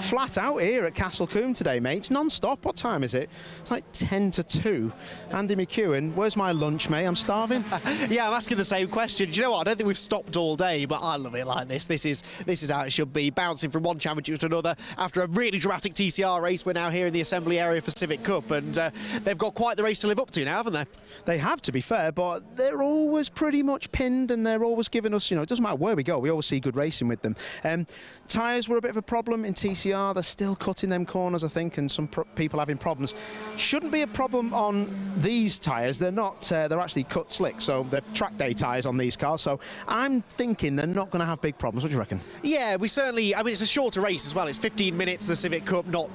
flat out here at Castle Combe today, mate. It's non-stop. What time is it? It's like 10 to 2. Andy McEwen, where's my lunch, mate? I'm starving. Yeah, I'm asking the same question. Do you know what? I don't think we've stopped all day, but I love it like this. This is how it should be, bouncing from one championship to another. After a really dramatic TCR race, we're now here in the assembly area for Civic Cup, and they've got quite the race to live up to now, haven't they? They have, to be fair, but they're always pretty much pinned, and they're always giving us, you know, it doesn't matter where we go, we always see good racing with them. Tyres were a bit of a problem in TCR. They're still cutting them corners, I think, and some people having problems. Shouldn't be a problem on these tyres. They're not, they're actually cut slick, so they're track day tyres on these cars, so I'm thinking they're not going to have big problems. What do you reckon? Yeah, we certainly, I mean, it's a shorter race as well. It's 15 minutes, the Civic Cup, not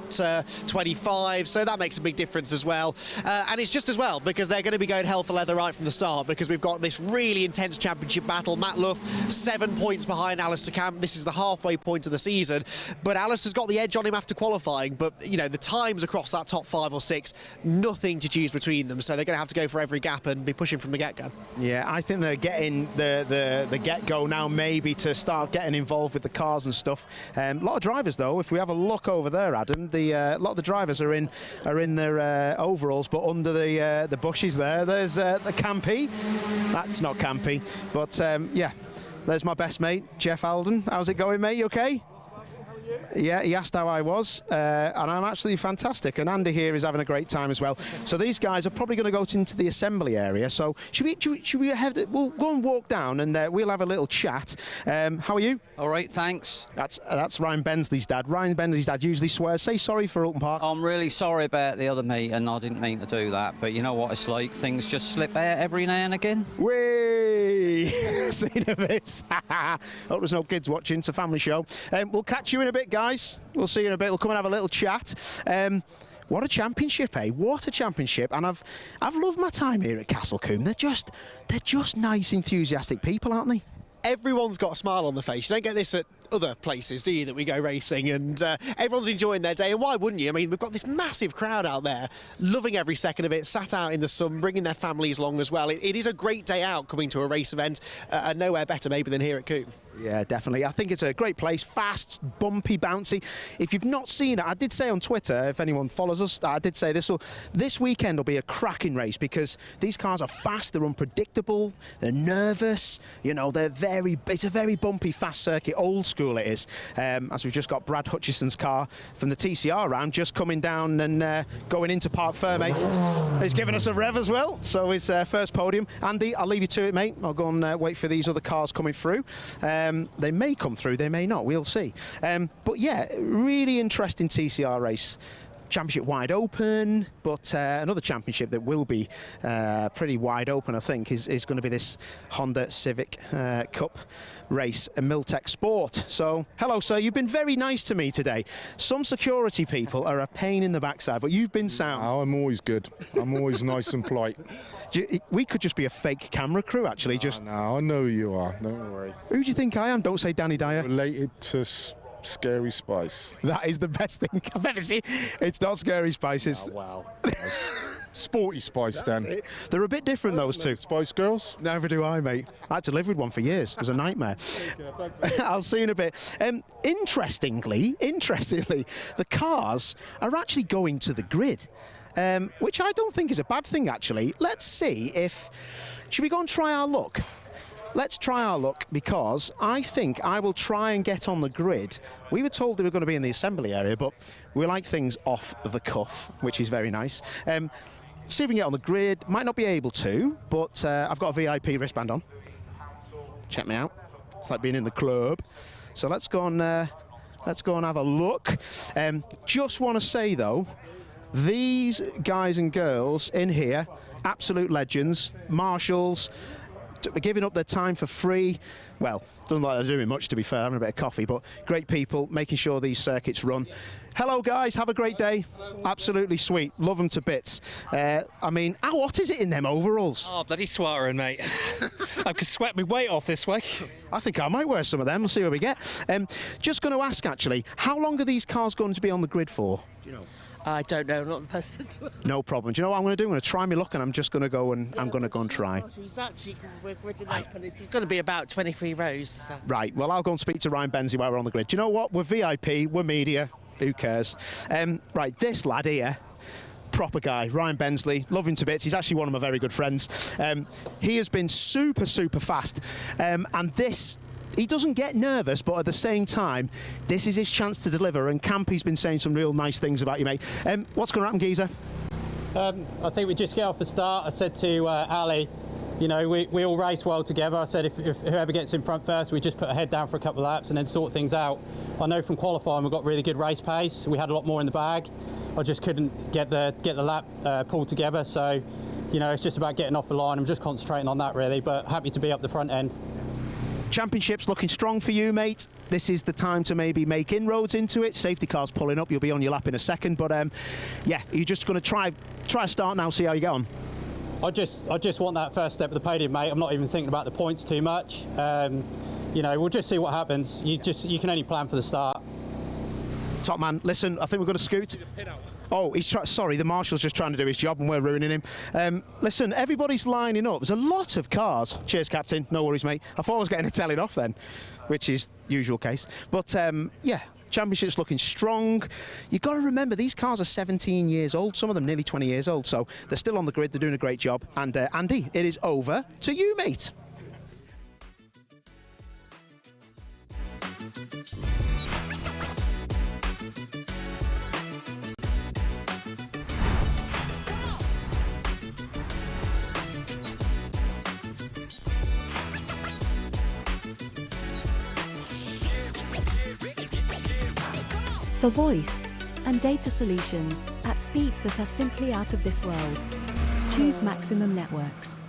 25, so that makes a big difference as well. And it's just as well, because they're going to be going hell for leather right from the start, because we've got this really intense championship battle. Matt Luff, 7 points behind Alistair Camp. This is the halfway point of the season, but Alistair's got the edge on him after qualifying, but, you know, the times across that top 5 or 6, nothing to choose between them, so they're going to have to go for every gap and be pushing from the get-go. Yeah, I think they're getting the get-go now, maybe, to start getting involved with the cars and stuff. A lot of drivers, though, if we have a look over there, Adam, a lot of the drivers are in their overalls, but under the bushes there's the Campy. That's not Campy, but yeah, there's my best mate, Jeff Alden. How's it going, mate? You okay? Yeah, he asked how I was, and I'm actually fantastic. And Andy here is having a great time as well. So these guys are probably going to go into the assembly area. So should we head? We'll go and walk down, and we'll have a little chat. How are you? All right, thanks. That's Ryan Bensley's dad. Ryan Bensley's dad usually swears. Say sorry for Alton Park. I'm really sorry about the other mate, and I didn't mean to do that. But you know what it's like. Things just slip out every now and again. Whee! Seen a bit. Hope there's no kids watching. It's a family show. We'll catch you in a bit, guys. We'll see you in a bit. We'll come and have a little chat. What a championship, eh? What a championship! And I've loved my time here at Castle Combe. They're just nice, enthusiastic people, aren't they? Everyone's got a smile on the face. You don't get this at other places, do you, that we go racing, and everyone's enjoying their day, and why wouldn't you? I mean, we've got this massive crowd out there, loving every second of it, sat out in the sun, bringing their families along as well. It is a great day out coming to a race event, and nowhere better maybe than here at Combe. Yeah, definitely. I think it's a great place, fast, bumpy, bouncy. If you've not seen it, I did say on Twitter, if anyone follows us, I did say this weekend will be a cracking race, because these cars are fast, they're unpredictable, they're nervous, you know, it's a very bumpy, fast circuit, old school it is. As we've just got Brad Hutchison's car from the TCR round just coming down and going into Parc Ferme. He's giving us a rev as well, so his first podium. Andy, I'll leave you to it, mate. I'll go and wait for these other cars coming through. They may come through, they may not, we'll see. But yeah, really interesting TCR race. Championship wide open, but another championship that will be pretty wide open, I think, is going to be this Honda Civic Cup race, a Milltek Sport. So, hello, sir. You've been very nice to me today. Some security people are a pain in the backside, but you've been sound. Oh, I'm always good. I'm always nice and polite. We could just be a fake camera crew, actually. No, I know who you are. Don't worry. Who do you think I am? Don't say Danny Dyer. Related to Scary Spice. That is the best thing I've ever seen. It's not Scary Spice. It's wow. Sporty Spice, then. They're a bit different, those two. Spice Girls? Never do I, mate. I had to live with one for years. It was a nightmare. I'll see you in a bit. Interestingly, the cars are actually going to the grid, which I don't think is a bad thing, actually. Let's see if... Should we go and try our luck? Let's try our luck, because I think I will try and get on the grid. We were told they were going to be in the assembly area, but we like things off the cuff, which is very nice. See if we can get on the grid. Might not be able to, but I've got a VIP wristband on. Check me out. It's like being in the club. So let's go and have a look. Just want to say, though, these guys and girls in here, absolute legends, marshals, giving up their time for free. Well, doesn't look like they're doing much, to be fair, having a bit of coffee, but great people making sure these circuits run. Hello, guys, have a great day. Absolutely sweet, love them to bits. I mean, how hot is it in them overalls? Oh, bloody sweltering, mate. I could sweat my weight off this way. I think I might wear some of them, we'll see what we get. Just going to ask, actually, how long are these cars going to be on the grid for? Do you know? I don't know, not the person. No problem. Do you know what I'm going to do? I'm going to try my luck, and I'm just going to go and try. It's actually, we're nice, but it's going to be about 23 rows. So. Right, well, I'll go and speak to Ryan Bensley while we're on the grid. Do you know what? We're VIP, we're media. Who cares? Right, this lad here, proper guy, Ryan Bensley, love him to bits. He's actually one of my very good friends. He has been super fast, and this, he doesn't get nervous, but at the same time, this is his chance to deliver, and Campy's been saying some real nice things about you, mate. What's going to happen, Geezer? I think we just get off the start. I said to Ali, you know, we all race well together. I said if whoever gets in front first, we just put our head down for a couple of laps and then sort things out. I know from qualifying we've got really good race pace. We had a lot more in the bag. I just couldn't get the lap pulled together. So, you know, it's just about getting off the line. I'm just concentrating on that really, but happy to be up the front end. Championship's looking strong for you, mate. This is the time to maybe make inroads into it. Safety car's pulling up. You'll be on your lap in a second. But, yeah, you're just going to try a start now, see how you get on. I just want that first step of the podium, mate. I'm not even thinking about the points too much. You know, we'll just see what happens. You can only plan for the start. Top man, listen, I think we're going to scoot. Oh, sorry, the marshal's just trying to do his job and we're ruining him. Listen, everybody's lining up. There's a lot of cars. Cheers, Captain. No worries, mate. I thought I was getting a telling off then, which is usual case. But, yeah, Championship's looking strong. You've got to remember, these cars are 17 years old, some of them nearly 20 years old, so they're still on the grid. They're doing a great job. And, Andy, it is over to you, mate. For voice and data solutions at speeds that are simply out of this world, choose Maximum Networks.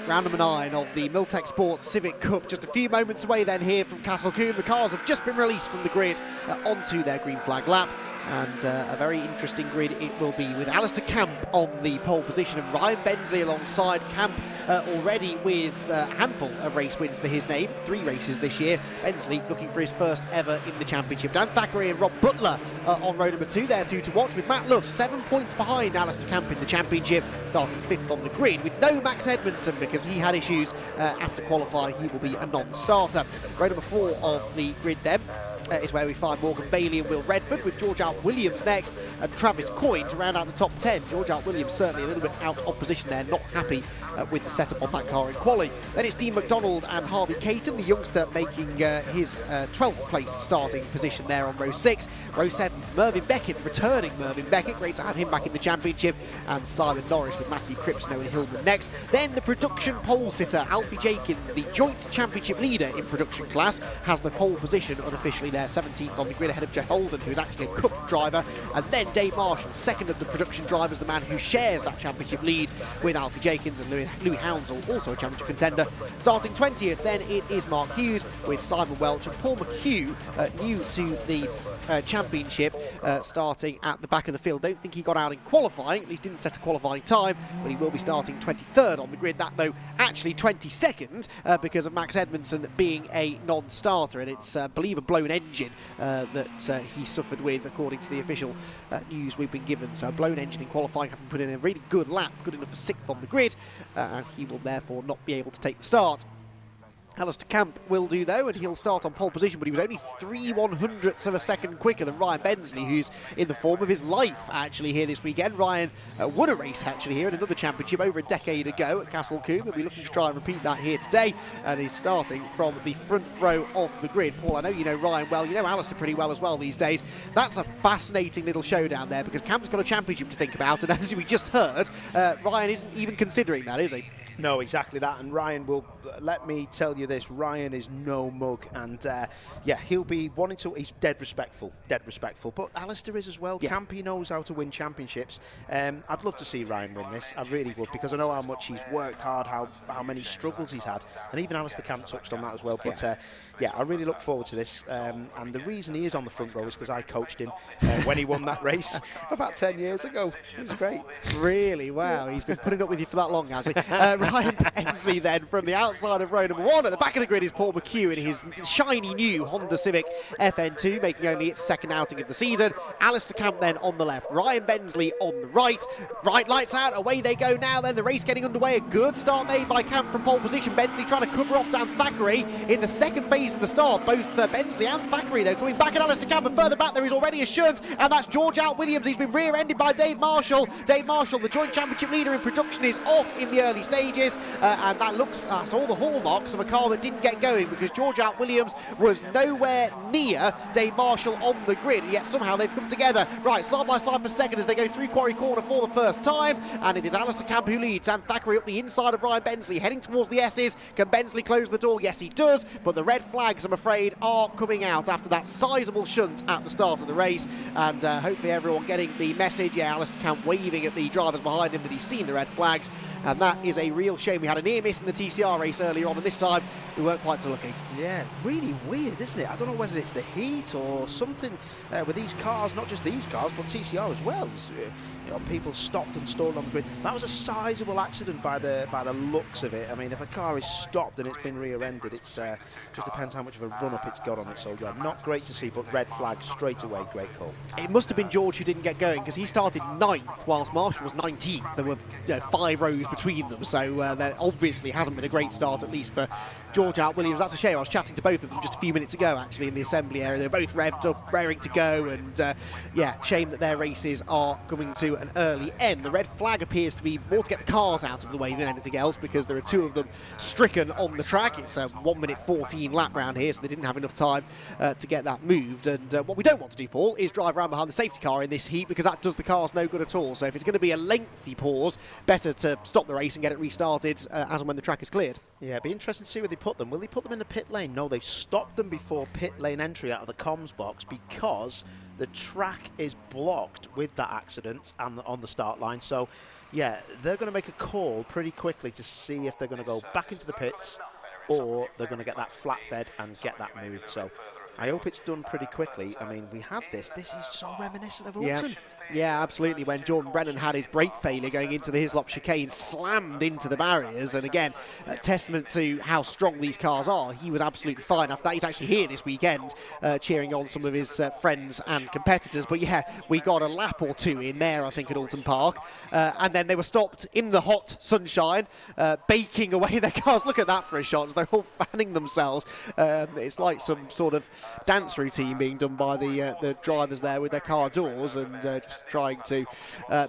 Round number 9 of the Milltek Sports Civic Cup, just a few moments away then here from Castle Combe. The cars have just been released from the grid onto their green flag lap, and a very interesting grid it will be, with Alistair Camp on the pole position and Ryan Bensley alongside. Camp already with a handful of race wins to his name, 3 races this year. Bensley looking for his first ever in the championship. Dan Thackeray and Rob Butler on row number 2, there 2 to watch, with Matt Luff 7 points behind Alistair Camp in the championship, starting 5th on the grid with no Max Edmondson because he had issues after qualifying. He will be a non-starter. Row number 4 of the grid then is where we find Morgan Bailey and Will Redford, with George Alt Williams next and Travis Coyne to round out the top 10. George Alt Williams certainly a little bit out of position there, not happy with the setup on that car in quali. Then it's Dean McDonald and Harvey Caton, the youngster making his 12th place starting position there on row 6. Row 7, Mervyn Beckett, returning Mervyn Beckett, great to have him back in the championship, and Simon Norris with Matthew Cripsnow and Hillman next. Then the production pole sitter, Alfie Jenkins, the joint championship leader in production class, has the pole position unofficially there, 17th on the grid, ahead of Jeff Olden, who's actually a cup driver. And then Dave Marshall, second of the production drivers, the man who shares that championship lead with Alfie Jenkins, and Louis Hounsell, also a championship contender. Starting 20th, then it is Mark Hughes with Simon Welch and Paul McHugh, new to the championship, starting at the back of the field. Don't think he got out in qualifying, at least didn't set a qualifying time, but he will be starting 23rd on the grid. That, though, actually 22nd because of Max Edmondson being a non-starter, and it's, I believe, a blown engine that he suffered with, according to the official news we've been given. So a blown engine in qualifying, having put in a really good lap, good enough for 6th on the grid, and he will therefore not be able to take the start. Alistair Camp will do though, and he'll start on pole position, but he was only 3/100ths of a second quicker than Ryan Bensley, who's in the form of his life actually here this weekend. Ryan won a race actually here in another championship over a decade ago at Castle Combe, and we're looking to try and repeat that here today, and he's starting from the front row of the grid. Paul, I know you know Ryan well, you know Alistair pretty well as well these days. That's a fascinating little showdown there, because Camp's got a championship to think about, and as we just heard, Ryan isn't even considering that, is he? No, exactly that. And Ryan will, let me tell you this, Ryan is no mug. And yeah, he'll be wanting to, he's dead respectful. But Alistair is as well. Yeah. Campy knows how to win championships. I'd love to see Ryan win this. I really would, because I know how much he's worked hard, how many struggles he's had. And even Alistair Camp touched on that as well. But yeah, I really look forward to this. And the reason he is on the front row is because I coached him when he won that race about 10 years ago. It was great. Really? Wow, he's been putting up with you for that long, has he? Ryan Bensley then from the outside of row number 1. At the back of the grid is Paul McHugh in his shiny new Honda Civic FN2, making only its second outing of the season. Alistair Camp then on the left, Ryan Bensley on the right. Right lights out, away they go now then, the race getting underway. A good start made by Camp from pole position. Bensley trying to cover off Dan Thackeray in the second phase of the start. Both Bensley and Thackeray though coming back at Alistair Camp, and further back there is already a shunt, and that's George Out Williams. He's been rear-ended by Dave Marshall. Dave Marshall, the joint championship leader in production, is off in the early stages, and that looks that's all the hallmarks of a car that didn't get going, because George Out Williams was nowhere near Dave Marshall on the grid, and yet somehow they've come together. Right, side by side for second as they go through Quarry Corner for the first time, and it is Alistair Camp who leads, and Thackeray up the inside of Ryan Bensley, heading towards the S's. Can Bensley close the door? Yes, he does, but the red flags, I'm afraid, are coming out after that sizable shunt at the start of the race, and hopefully everyone getting the message. Yeah, Alistair Camp waving at the drivers behind him that he's seen the red flags, and that is a real shame. We had a near miss in the TCR race earlier on, and this time we weren't quite so lucky. Yeah, really weird, isn't it? I don't know whether it's the heat or something with these cars, not just these cars, but TCR as well. You know, people stopped and stalled on the grid. That was a sizable accident by the looks of it. I mean, if a car is stopped and it's been rear-ended, it's just depends how much of a run-up it's got on it. So yeah, not great to see, but red flag straight away. Great call. It must have been George who didn't get going, because he started 9th whilst Marshall was 19th. There were 5 rows between them, so there obviously hasn't been a great start, at least for George Out Williams. That's a shame. I was chatting to both of them just a few minutes ago, actually, in the assembly area. They're both revved up, raring to go, and yeah, shame that their races are coming to an early end. The red flag appears to be more to get the cars out of the way than anything else, because there are 2 of them stricken on the track. It's a 1:14 lap round here, so they didn't have enough time to get that moved. And what we don't want to do, Paul, is drive around behind the safety car in this heat, because that does the cars no good at all. So if it's going to be a lengthy pause, better to stop the race and get it restarted as and when the track is cleared. Yeah, it'd be interesting to see where they put them. Will they put them in the pit lane? No, they've stopped them before pit lane entry out of the comms box, because the track is blocked with that accident and on the start line. So yeah, they're going to make a call pretty quickly to see if they're going to go back into the pits or they're going to get that flatbed and get that moved. So I hope it's done pretty quickly. I mean, we had this is so reminiscent of Alton. Yeah, absolutely. When Jordan Brennan had his brake failure going into the Hislop chicane, slammed into the barriers, and again, a testament to how strong these cars are. He was absolutely fine. After that, he's actually here this weekend, cheering on some of his friends and competitors. But yeah, we got a lap or 2 in there, I think, at Alton Park, and then they were stopped in the hot sunshine, baking away their cars. Look at that for a shot, as they're all fanning themselves. It's like some sort of dance routine being done by the drivers there with their car doors, and just trying to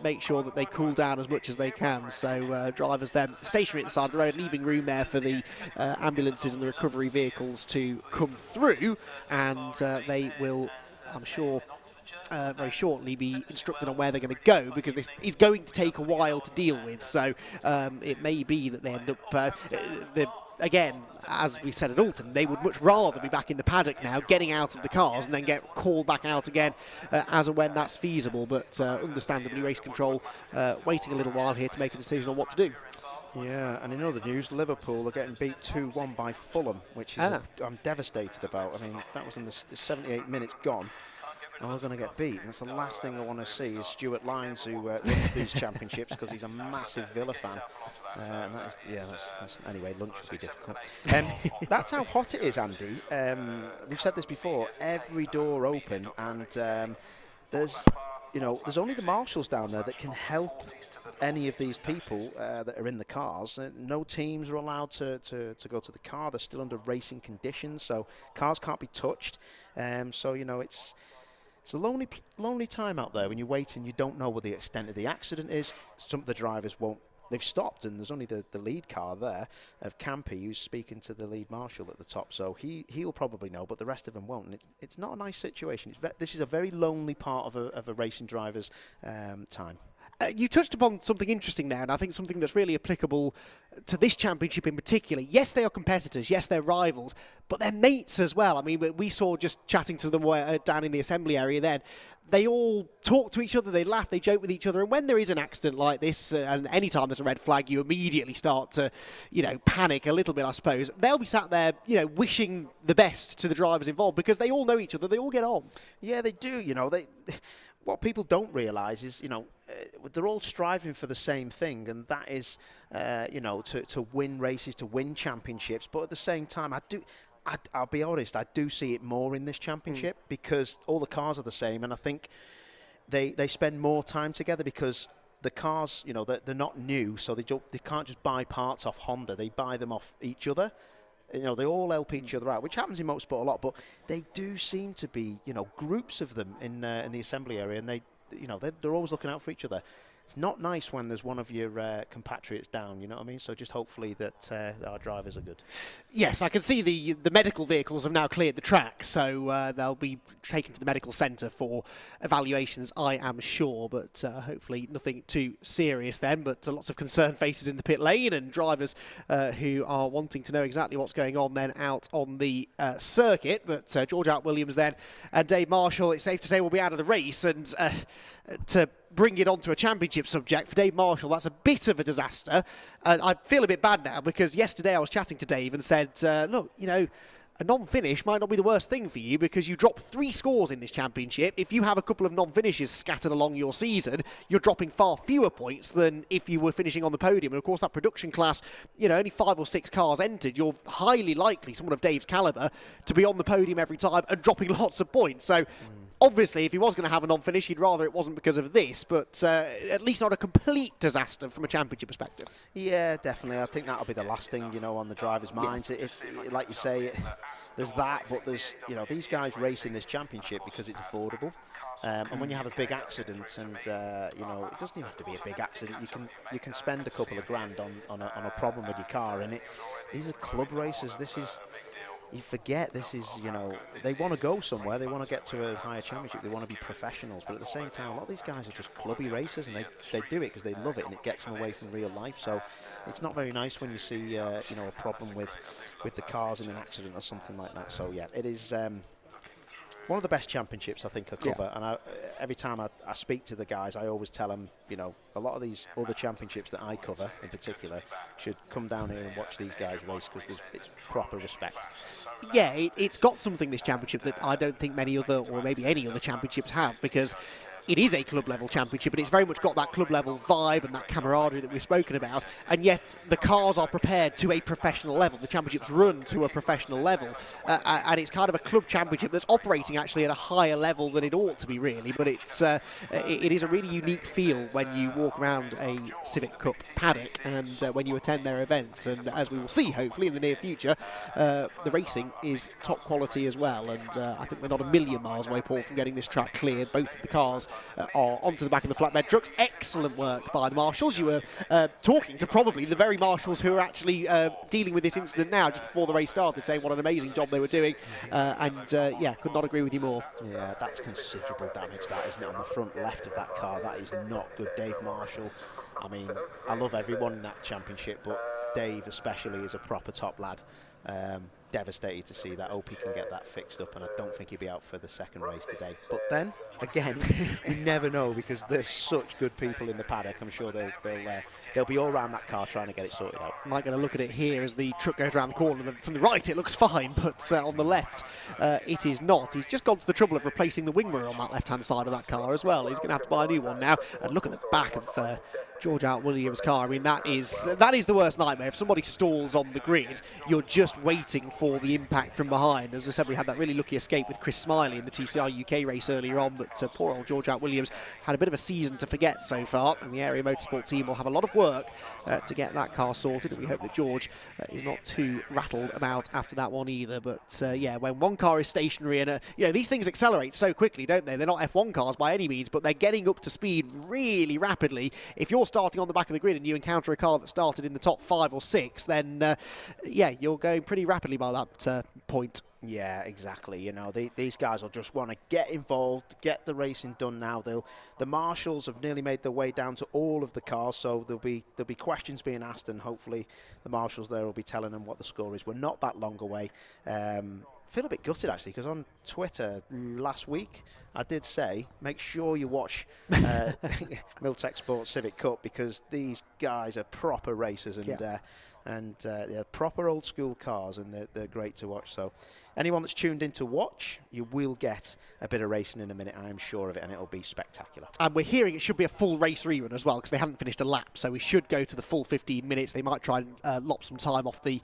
make sure that they cool down as much as they can. So drivers then stationary at the side of the road, leaving room there for the ambulances and the recovery vehicles to come through, and they will, I'm sure, very shortly be instructed on where they're going to go, because this is going to take a while to deal with. So it may be that they end up again, as we said at Alton, they would much rather be back in the paddock now, getting out of the cars, and then get called back out again as and when that's feasible. But understandably, race control waiting a little while here to make a decision on what to do. Yeah, and in other news, Liverpool are getting beat 2-1 by Fulham, which is I'm devastated about. I mean, that was in the 78 minutes gone. And we're going to get beat. And that's the last thing I want to see is Stuart Lyons, who wins these championships, because he's a massive Villa fan. And that's anyway, lunch will be difficult. That's how hot it is, Andy. We've said this before. Every door open, and there's only the marshals down there that can help any of these people that are in the cars. No teams are allowed to go to the car. They're still under racing conditions, so cars can't be touched. So, you know, it's a lonely time out there when you wait and you don't know what the extent of the accident is. Some of the drivers won't. They've stopped, and there's only the lead car there of Campe who's speaking to the lead marshal at the top, so he'll probably know, but the rest of them won't. And it's not a nice situation. This is a very lonely part of a racing driver's time. You touched upon something interesting there, and I think something that's really applicable to this championship in particular. Yes, they are competitors. Yes, they're rivals, but they're mates as well. I mean, we saw just chatting to them down in the assembly area then. They all talk to each other, they laugh, they joke with each other, and when there is an accident like this, and any time there's a red flag, you immediately start to, you know, panic a little bit, I suppose. They'll be sat there, you know, wishing the best to the drivers involved because they all know each other, they all get on. Yeah, they do, you know. What people don't realise is, you know, they're all striving for the same thing, and that is, you know, to win races, to win championships. But at the same time, I'll be honest, I do see it more in this championship because all the cars are the same, and I think they spend more time together because the cars, you know, they're not new, so they can't just buy parts off Honda. They buy them off each other. You know, they all help each other out, which happens in motorsport a lot, but they do seem to be, you know, groups of them in the assembly area, and they're always looking out for each other. It's not nice when there's one of your compatriots down, you know what I mean? So just hopefully that our drivers are good. Yes, I can see the medical vehicles have now cleared the track, so they'll be taken to the medical centre for evaluations, I am sure, but hopefully nothing too serious then, but lots of concerned faces in the pit lane and drivers who are wanting to know exactly what's going on then out on the circuit. But George Hart Williams then and Dave Marshall, it's safe to say, will be out of the race, and to bring it onto a championship subject for Dave Marshall, that's a bit of a disaster. I feel a bit bad now because yesterday I was chatting to Dave and said, look, you know, a non-finish might not be the worst thing for you because you dropped 3 scores in this championship. If you have a couple of non-finishes scattered along your season, you're dropping far fewer points than if you were finishing on the podium. And of course, that production class, you know, only 5 or 6 cars entered. You're highly likely, someone of Dave's calibre, to be on the podium every time and dropping lots of points. So obviously, if he was going to have a non-finish, he'd rather it wasn't because of this, but at least not a complete disaster from a championship perspective. Yeah, definitely. I think that'll be the last thing, you know, on the drivers' minds. It's like you say, there's that, but there's, you know, these guys race in this championship because it's affordable. And when you have a big accident, and you know, it doesn't even have to be a big accident. You can spend a couple of grand on a problem with your car, and these are club races. You forget this is, you know, they want to go somewhere, they want to get to a higher championship, they want to be professionals, but at the same time, a lot of these guys are just clubby racers, and they do it because they love it, and it gets them away from real life. So it's not very nice when you see, you know, a problem with the cars in an accident or something like that. So yeah, it is one of the best championships I think I cover, and every time I speak to the guys, I always tell them, you know, a lot of these other championships that I cover in particular should come down here and watch these guys race because it's proper respect. Yeah, it's got something, this championship, that I don't think many other, or maybe any other championships have, because it is a club-level championship, and it's very much got that club-level vibe and that camaraderie that we've spoken about, and yet the cars are prepared to a professional level. The championship's run to a professional level, and it's kind of a club championship that's operating actually at a higher level than it ought to be, really, but it is a really unique feel when you walk around a Civic Cup paddock and when you attend their events, and as we will see, hopefully, in the near future, the racing is top quality as well, and I think we're not a million miles away, Paul, from getting this track cleared. Both of the cars are onto the back of the flatbed trucks. Excellent work by the marshals. You were talking to probably the very marshals who are actually dealing with this incident now, just before the race started, saying what an amazing job they were doing, yeah, could not agree with you more. Yeah, that's considerable damage, that, isn't it, on the front left of that car. That is not good. Dave Marshall, I mean, I love everyone in that championship, but Dave especially is a proper top lad. Devastated to see that. Hope he can get that fixed up, and I don't think he'll be out for the second race today. But then again, you never know, because there's such good people in the paddock. I'm sure they'll be all around that car trying to get it sorted out. I might get a look at it here as the truck goes around the corner. From the right it looks fine, but on the left it is not. He's just gone to the trouble of replacing the wing mirror on that left hand side of that car as well. He's going to have to buy a new one now. And look at the back of George Hart Williams' car. I mean, that is the worst nightmare. If somebody stalls on the grid, you're just waiting for the impact from behind. As I said, we had that really lucky escape with Chris Smiley in the TCR UK race earlier on, but poor old George Out Williams had a bit of a season to forget so far, and the area motorsport team will have a lot of work to get that car sorted, and we hope that George is not too rattled about after that one either. But yeah, when one car is stationary, and you know, these things accelerate so quickly, don't they? They're not F1 cars by any means, but they're getting up to speed really rapidly. If you're starting on the back of the grid and you encounter a car that started in the top 5 or 6, then yeah, you're going pretty rapidly by that point. Yeah, exactly. You know, these guys will just want to get involved, get the racing done now. The marshals have nearly made their way down to all of the cars, so there'll be questions being asked, and hopefully the marshals there will be telling them what the score is. We're not that long away. I feel a bit gutted actually, because on Twitter last week I did say make sure you watch Milltek Sports Civic Cup, because these guys are proper racers, and they're proper old school cars, and they're great to watch. So anyone that's tuned in to watch, you will get a bit of racing in a minute, I am sure of it, and it'll be spectacular. And we're hearing it should be a full race rerun as well, because they hadn't finished a lap, so we should go to the full 15 minutes. They might try and lop some time off the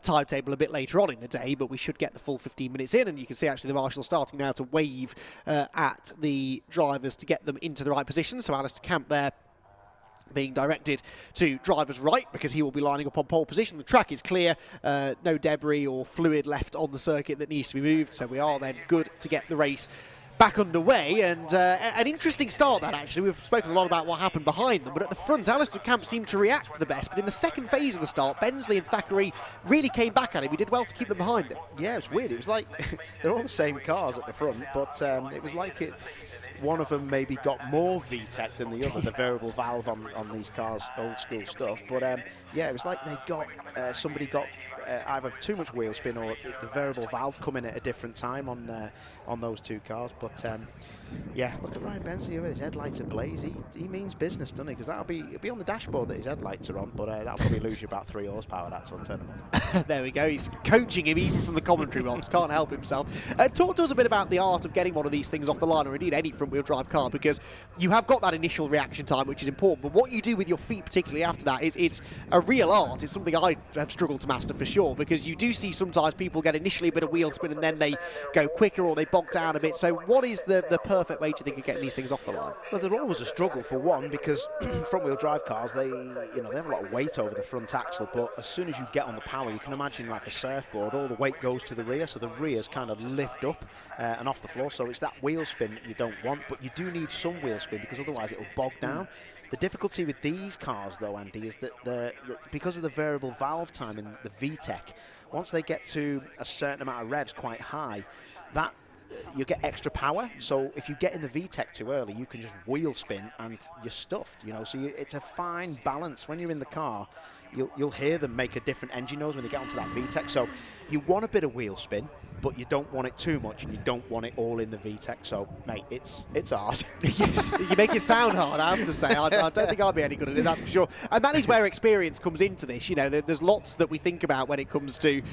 timetable a bit later on in the day, but we should get the full 15 minutes in, and you can see actually the marshal starting now to wave at the drivers to get them into the right position. So Alistair Camp there being directed to driver's right, because he will be lining up on pole position. The track is clear, no debris or fluid left on the circuit that needs to be moved, so we are then good to get the race back underway. And an interesting start that actually. We've spoken a lot about what happened behind them, but at the front Alistair Camp seemed to react the best, but in the second phase of the start Bensley and Thackeray really came back at him. He did well to keep them behind him. Yeah, it's weird. It was like they're all the same cars at the front, but it was like one of them maybe got more VTEC than the other, the variable valve on these cars, old school stuff. But yeah, it was like they got somebody got either too much wheel spin or the variable valve coming at a different time on those two cars. But yeah, look at Ryan Bensley with his headlights ablaze. He means business, doesn't he? Because it'll be on the dashboard that his headlights are on, but that'll probably lose you about 3 horsepower. That's on turn them on. There we go. He's coaching him even from the commentary box. Can't help himself. Talk to us a bit about the art of getting one of these things off the line, or indeed any front-wheel drive car, because you have got that initial reaction time, which is important. But what you do with your feet, particularly after that, it's a real art. It's something I have struggled to master for sure, because you do see sometimes people get initially a bit of wheel spin and then they go quicker or they bog down a bit. So what is the perfect way, do you think, of getting these things off the line? Well, they're always a struggle, for one, because front-wheel drive cars, they have a lot of weight over the front axle, but as soon as you get on the power, you can imagine like a surfboard, all the weight goes to the rear, so the rears kind of lift up and off the floor, so it's that wheel spin that you don't want, but you do need some wheel spin, because otherwise it will bog down. The difficulty with these cars, though, Andy, is that because of the variable valve time in the VTEC, once they get to a certain amount of revs quite high, that you get extra power. So if you get in the VTEC too early, you can just wheel spin and you're stuffed. So it's a fine balance. When you're in the car, you'll hear them make a different engine noise when they get onto that VTEC. So you want a bit of wheel spin, but you don't want it too much, and you don't want it all in the VTEC. So, mate, it's hard. Yes, you make it sound hard, I have to say. I don't think I'll be any good at it, that's for sure. And that is where experience comes into this. There's lots that we think about when it comes to,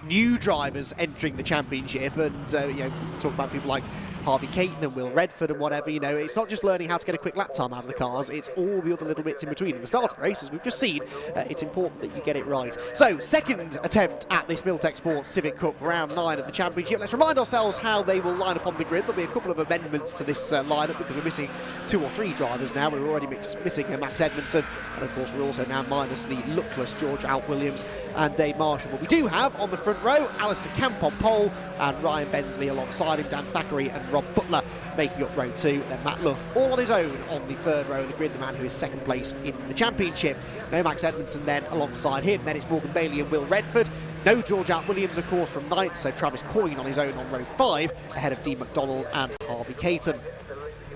new drivers entering the championship, and talk about people like Harvey Caton and Will Redford and whatever. It's not just learning how to get a quick lap time out of the cars, it's all the other little bits in between. In the start of the race, as we've just seen, it's important that you get it right. So, second attempt at this Milltek Sports Civic Cup, round 9 of the championship. Let's remind ourselves how they will line up on the grid. There'll be a couple of amendments to this lineup, because we're missing 2 or 3 drivers now. We're already missing Max Edmondson, and of course we're also now minus the luckless George Out Williams and Dave Marshall. But we do have on the front row Alistair Camp on pole, and Ryan Bensley alongside him, Dan Thackeray and Rob Butler making up row 2. Then Matt Luff all on his own on the third row of the grid, the man who is second place in the championship. No Max Edmondson then alongside him. Then it's Morgan Bailey and Will Redford. No George Out Williams, of course, from 9th, so Travis Coyne on his own on row 5, ahead of Dean McDonald and Harvey Caton.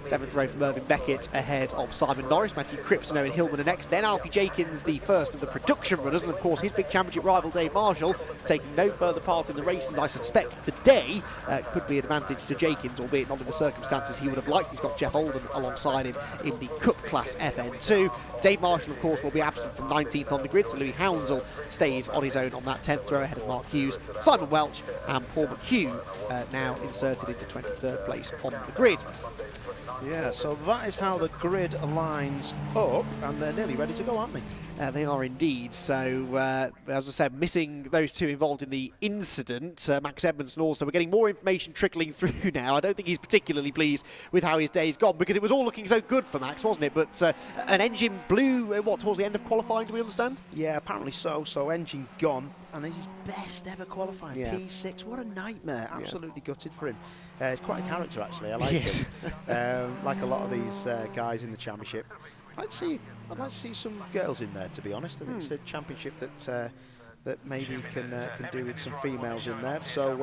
7th row for Mervyn Beckett ahead of Simon Norris. Matthew Cripps and Owen Hillman are next. Then Alfie Jenkins, the first of the production runners, and of course his big championship rival Dave Marshall taking no further part in the race, and I suspect the day could be an advantage to Jenkins, albeit not in the circumstances he would have liked. He's got Jeff Oldham alongside him in the Cup Class FN2. Dave Marshall, of course, will be absent from 19th on the grid, so Louis Hounsell stays on his own on that 10th row ahead of Mark Hughes, Simon Welch and Paul McHugh now inserted into 23rd place on the grid. Yeah, so that is how the grid lines up, and they're nearly ready to go, aren't they? They are indeed. So, as I said, missing those two involved in the incident, Max Edmondson also. We're getting more information trickling through now. I don't think he's particularly pleased with how his day's gone, because it was all looking so good for Max, wasn't it? But an engine blew, towards the end of qualifying, do we understand? Yeah, apparently so. So engine gone, and his best ever qualifying, Yeah. P6. What a nightmare. Absolutely gutted for him. He's quite a character, actually. I like Yes. him. Like a lot of these guys in the championship. I'd like to see some girls in there, to be honest. I think it's a championship that maybe can do with some females in there. So,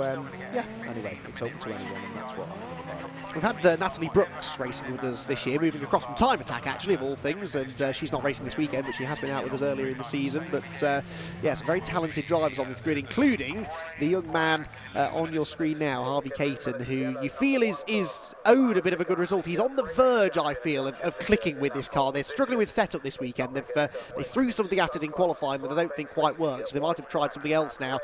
yeah, anyway, it's open to anyone, and that's what I love about it. We've had Natalie Brooks racing with us this year, moving across from Time Attack, actually, of all things, and she's not racing this weekend, but she has been out with us earlier in the season. But, yeah, some very talented drivers on this grid, including the young man on your screen now, Harvey Caton, who you feel is owed a bit of a good result. He's on the verge, I feel, of clicking with this car. They're struggling with setup this weekend. They threw something at it in qualifying that I don't think quite worked, so they might have tried something else now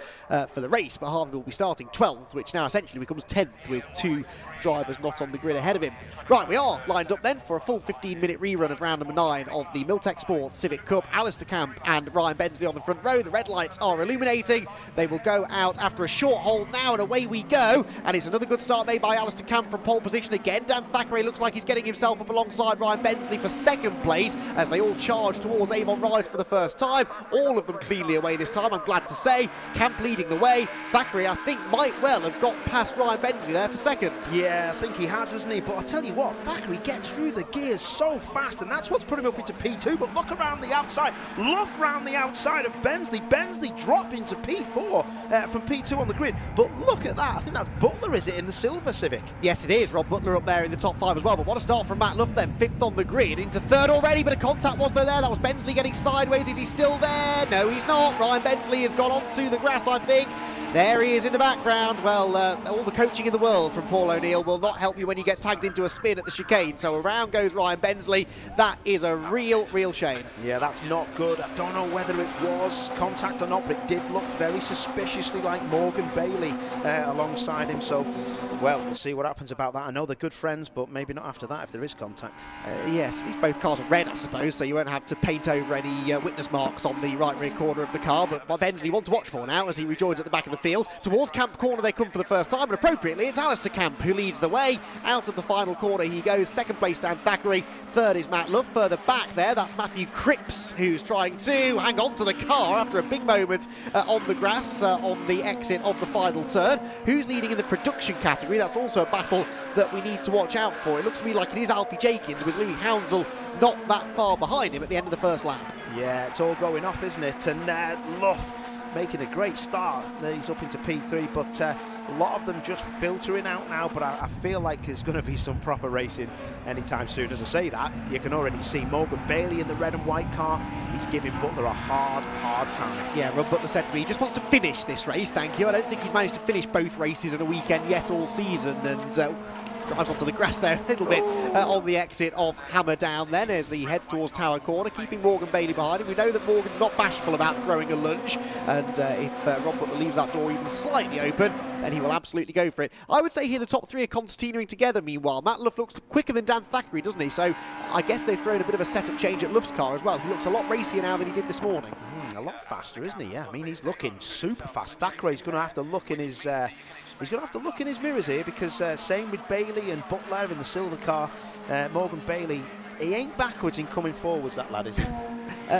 for the race, but Harvey will be starting 12th, which now essentially becomes 10th with two drivers not on the grid ahead of him. Right, we are lined up then for a full 15-minute rerun of round number 9 of the Milltek Sports Civic Cup. Alistair Camp and Ryan Bensley on the front row. The red lights are illuminating. They will go out after a short hold now, and away we go. And it's another good start made by Alistair Camp from pole position again. Dan Thackeray looks like he's getting himself up alongside Ryan Bensley for second place as they all charge towards Avon Rise for the first time. All of them cleanly away this time, I'm glad to say. Camp leading the way. Thackeray, I think, might well have got past Ryan Bensley there for second. Yeah, I think he has, hasn't he? But I tell you what, Thackeray gets through the gears so fast, and that's what's put him up into P2. But look around the outside. Luff round the outside of Bensley. Bensley dropping to P4 from P2 on the grid. But look at that. I think that's Butler, is it, in the silver Civic? Yes, it is. Rob Butler up there in the top 5 as well. But what a start from Matt Luff then. 5th on the grid, into 3rd already. But a contact was there. That was Bensley getting sideways. Is he still there? No, he's not. Ryan Bensley has gone onto the grass, I think. There he is in the background. Well, all the coaching in the world from Paul O'Neill will not help you when you get tagged into a spin at the chicane. So around goes Ryan Bensley. That is a real shame. Yeah, that's not good. I don't know whether it was contact or not, but it did look very suspiciously like Morgan Bailey alongside him. So, well, we'll see what happens about that. I know they're good friends, but maybe not after that if there is contact. Yes, these both cars are red, I suppose, so you won't have to paint over any witness marks on the right rear corner of the car. But Bensley one to watch for now as he rejoins at the back of the field. Towards Camp Corner they come for the first time, and appropriately it's Alistair Camp who leads the way. Out of the final corner he goes. Second place Dan Thackeray. 3rd is Matt Luff. Further back there, that's Matthew Cripps, who's trying to hang on to the car after a big moment on the grass on the exit of the final turn. Who's leading in the production category? That's also a battle that we need to watch out for. It looks to me like it is Alfie Jenkins with Louis Hounsell not that far behind him at the end of the first lap. Yeah, it's all going off, isn't it? And Luff making a great start. He's up into P3, but a lot of them just filtering out now. But I feel like there's going to be some proper racing anytime soon. As I say that, you can already see Morgan Bailey in the red and white car. He's giving Butler a hard time. Yeah, Rob Butler said to me he just wants to finish this race, thank you. I don't think he's managed to finish both races in a weekend yet all season, and drives onto the grass there a little bit on the exit of Hammer Down then as he heads towards Tower Corner, keeping Morgan Bailey behind him. We know that Morgan's not bashful about throwing a lunge, and if Rob Butler leaves that door even slightly open, then he will absolutely go for it. I would say here the top 3 are concertinaing together meanwhile. Matt Luff looks quicker than Dan Thackeray, doesn't he? So I guess they've thrown a bit of a setup change at Luff's car as well. He looks a lot racier now than he did this morning. A lot faster, isn't he? Yeah, I mean, he's looking super fast. Thackeray's going to have to look in his... He's going to have to look in his mirrors here, because same with Bailey and Butler in the silver car. Morgan Bailey, he ain't backwards in coming forwards, that lad, is he?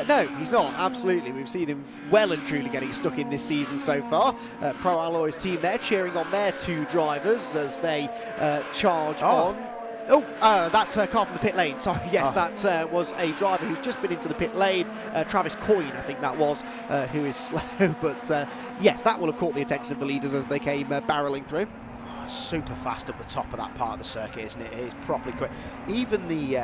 No, he's not, absolutely. We've seen him well and truly getting stuck in this season so far. Pro Alloy's team there cheering on their 2 drivers as they charge on. Oh, that's a car from the pit lane. Sorry, yes, that was a driver who's just been into the pit lane. Travis Coyne, I think that was, who is slow. But yes, that will have caught the attention of the leaders as they came barrelling through. Super fast up the top of that part of the circuit, isn't it? It is properly quick. Even the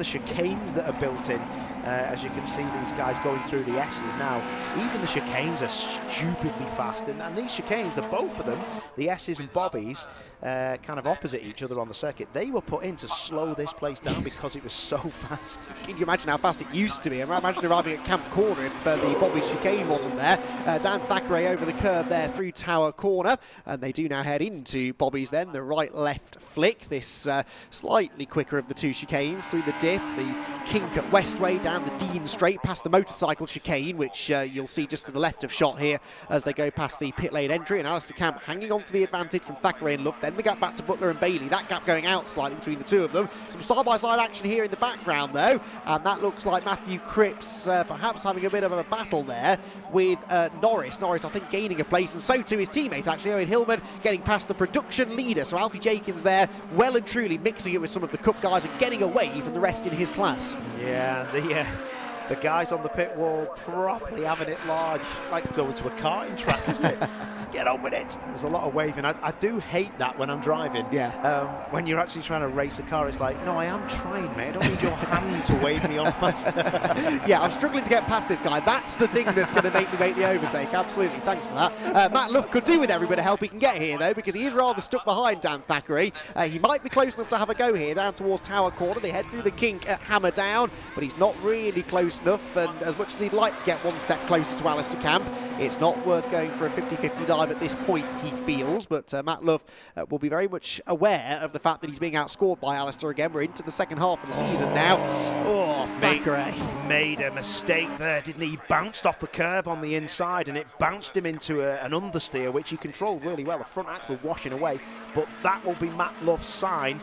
chicanes that are built in, as you can see these guys going through the S's now, even the chicanes are stupidly fast. And these chicanes, the both of them, the S's and Bobbies, kind of opposite each other on the circuit, they were put in to slow this place down because it was so fast. Can you imagine how fast it used to be? Imagine arriving at Camp Corner if the Bobby chicane wasn't there. Dan Thackeray over the curb there through Tower Corner, and they do now head into bobbies then, the right-left flick, this slightly quicker of the two chicanes through the dip, the kink at Westway, down the Dean Straight, past the motorcycle chicane, which you'll see just to the left of shot here as they go past the pit lane entry, and Alistair Camp hanging on to the advantage from Thackeray and Love, then the gap back to Butler and Bailey, that gap going out slightly between the two of them. Some side-by-side action here in the background though, and that looks like Matthew Cripps perhaps having a bit of a battle there with Norris. Norris, I think, gaining a place, and so too his teammate, actually, Owen Hillman, getting past the production leader. So Alfie Jenkins there, well and truly mixing it with some of the Cup guys and getting away from the rest in his class. Yeah, the guys on the pit wall properly having it large, like going to a karting track, isn't it? Get on with it. There's a lot of waving. I do hate that when I'm driving. Yeah. When you're actually trying to race a car, it's like, no, I am trying, mate. I don't need your hand to wave me on faster. Yeah, I'm struggling to get past this guy. That's the thing that's going to make me make the overtake. Absolutely. Thanks for that. Matt Luff could do with every bit of help he can get here, though, because he is rather stuck behind Dan Thackeray. He might be close enough to have a go here, down towards Tower Corner. They head through the kink at Hammer Down, but he's not really close enough, and as much as he'd like to get one step closer to Alistair Camp, it's not worth going for a 50-50 dive at this point, he feels. But Matt Love will be very much aware of the fact that he's being outscored by Alistair again. We're into the second half of the season now. Oh, Thackeray made a mistake there, didn't he? He bounced off the curb on the inside, and it bounced him into an understeer, which he controlled really well. The front axle washing away, but that will be Matt Love's sign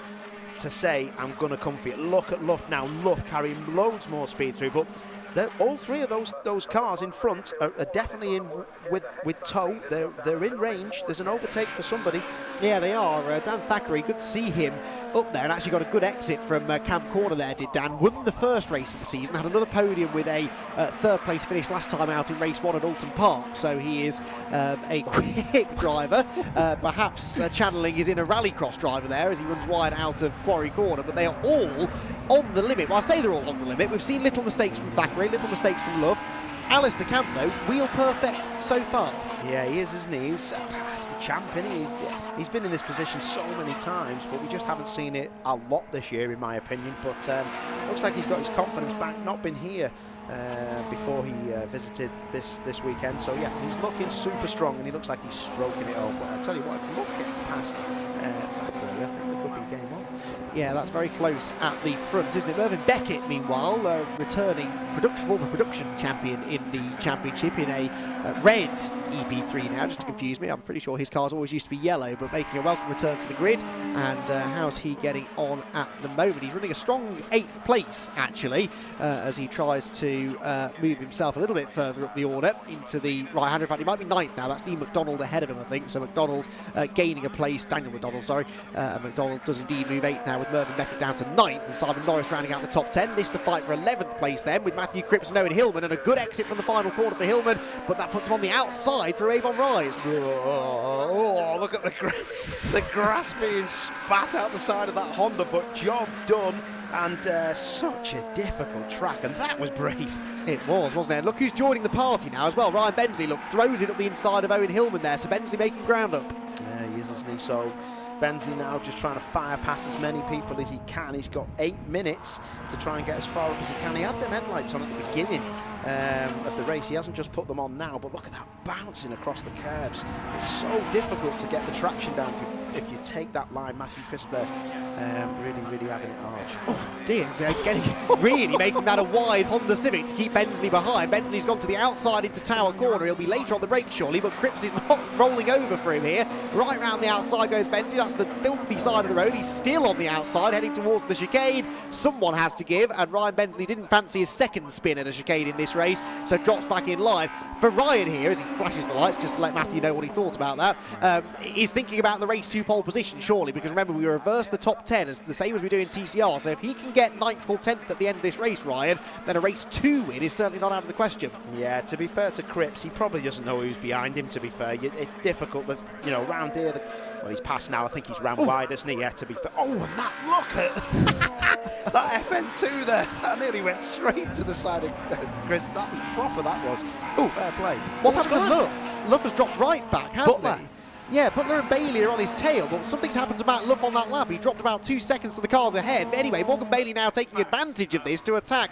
to say, I'm going to come for you. Look at Luff now. Luff carrying loads more speed through, but all three of those cars in front are definitely in with tow. They're in range. There's an overtake for somebody. Yeah, they are. Dan Thackeray, good to see him up there, and actually got a good exit from Camp Corner there, did Dan. Won the first race of the season, had another podium with a third place finish last time out in race 1 at Alton Park, so he is a quick driver, perhaps channeling his inner rallycross driver there as he runs wide out of Quarry Corner, but they are all on the limit. Well, I say they're all on the limit. We've seen little mistakes from Thackeray, little mistakes from Love. Alistair Camp, though, wheel perfect so far. Yeah, he is, isn't he? He's the champ, isn't he? He's been in this position so many times, but we just haven't seen it a lot this year, in my opinion. But looks like he's got his confidence back. Not been here before he visited this weekend. So, yeah, he's looking super strong, and he looks like he's stroking it all. But I tell you what, if Love gets past Thackeray, I think there could be game on. Yeah, that's very close at the front, isn't it? Mervyn Beckett, meanwhile, returning former production champion in the championship in a red EP3 now, just to confuse me. I'm pretty sure his cars always used to be yellow, but making a welcome return to the grid. And how's he getting on at the moment? He's running a strong 8th place, actually, as he tries to move himself a little bit further up the order into the right-hander. In fact, he might be 9th now. That's Dean McDonald ahead of him, I think. So McDonald gaining a place. Daniel McDonald, sorry. McDonald does indeed move 8th now, with Mervyn Beckett down to 9th, and Simon Norris rounding out the top 10. This the fight for 11th place then, with Matthew Cripps and Owen Hillman, and a good exit from the final corner for Hillman, but that puts him on the outside through Avon Rise. Oh, look at the grass being spat out the side of that Honda, but job done. And such a difficult track, and that was brave. It was, wasn't it? Look who's joining the party now as well. Ryan Bensley, look, throws it up the inside of Owen Hillman there, so Bensley making ground up. Yeah, he is, isn't he? So Bensley now just trying to fire past as many people as he can. He's got 8 minutes to try and get as far up as he can. He had them headlights on at the beginning of the race. He hasn't just put them on now, but look at that bouncing across the curbs. It's so difficult to get the traction down if you take that line. Matthew Cripps there really having it hard. Oh dear, they're really making that a wide Honda Civic to keep Bensley behind. Bensley's gone to the outside into Tower Corner. He'll be later on the break surely, but Cripps is not rolling over for him here. Right round the outside goes Bensley. That's the filthy side of the road. He's still on the outside heading towards the chicane. Someone has to give, and Ryan Bensley didn't fancy his second spin at a chicane in this race, so drops back in line. For Ryan here, as he flashes the lights, just to let Matthew know what he thought about that, he's thinking about the race 2 pole position, surely, because remember, we reverse the top 10 as the same as we do in TCR, so if he can get 9th or 10th at the end of this race, Ryan, then a race 2 win is certainly not out of the question. Yeah, to be fair to Cripps, he probably doesn't know who's behind him, to be fair. It's difficult, that, you know, round here, well, he's passed now. I think he's round wide, isn't he? Yeah, to be fair. Oh, and that look at that FN2 there. That nearly went straight to the side of Chris. That was proper, that was. Oh, fair play. What's happened to Luff? Luff has dropped right back, hasn't he? Yeah, Butler and Bailey are on his tail, but something's happened to Matt Luff on that lap. He dropped about 2 seconds to the cars ahead. But anyway, Morgan Bailey now taking advantage of this to attack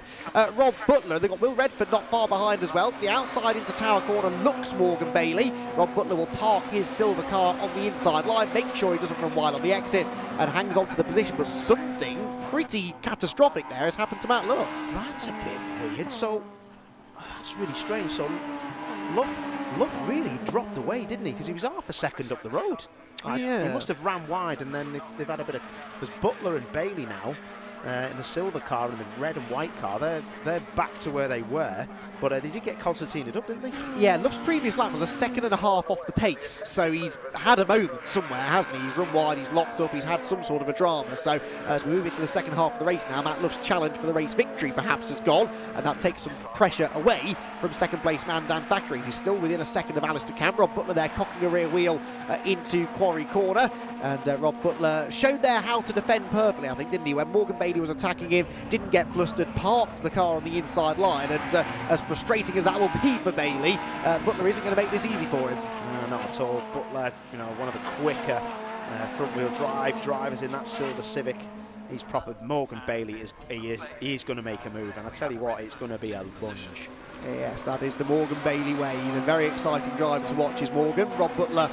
Rob Butler. They've got Will Redford not far behind as well. To the outside into Tower Corner looks Morgan Bailey. Rob Butler will park his silver car on the inside line, make sure he doesn't run wide on the exit and hangs on to the position. But something pretty catastrophic there has happened to Matt Luff. That's a bit weird. So, that's really strange. So, Luff really dropped away, didn't he? Because he was half a second up the road. Yeah. He must have ran wide, and then they've had a bit of... Because Butler and Bailey now, in the silver car and the red and white car, they're back to where they were, but they did get concertinaed up, didn't they? Yeah, Luff's previous lap was a second and a half off the pace, so he's had a moment somewhere, hasn't he? He's run wide, he's locked up, he's had some sort of a drama. So as we move into the second half of the race now, Matt Luff's challenge for the race victory perhaps has gone, and that takes some pressure away from second place man Dan Thackeray, who's still within a second of Alistair Camp. Rob Butler there cocking a rear wheel into Quarry Corner, and Rob Butler showed there how to defend perfectly, I think, didn't he? When Morgan Bailey was attacking him, didn't get flustered, parked the car on the inside line, and as frustrating as that will be for Bailey, Butler isn't going to make this easy for him. No, not at all. Butler, you know, one of the quicker front-wheel drive drivers in that silver Civic. He's proper. Morgan Bailey is going to make a move, and I tell you what, it's going to be a lunge. Yes, that is the Morgan Bailey way. He's a very exciting driver to watch, is Morgan. Rob Butler,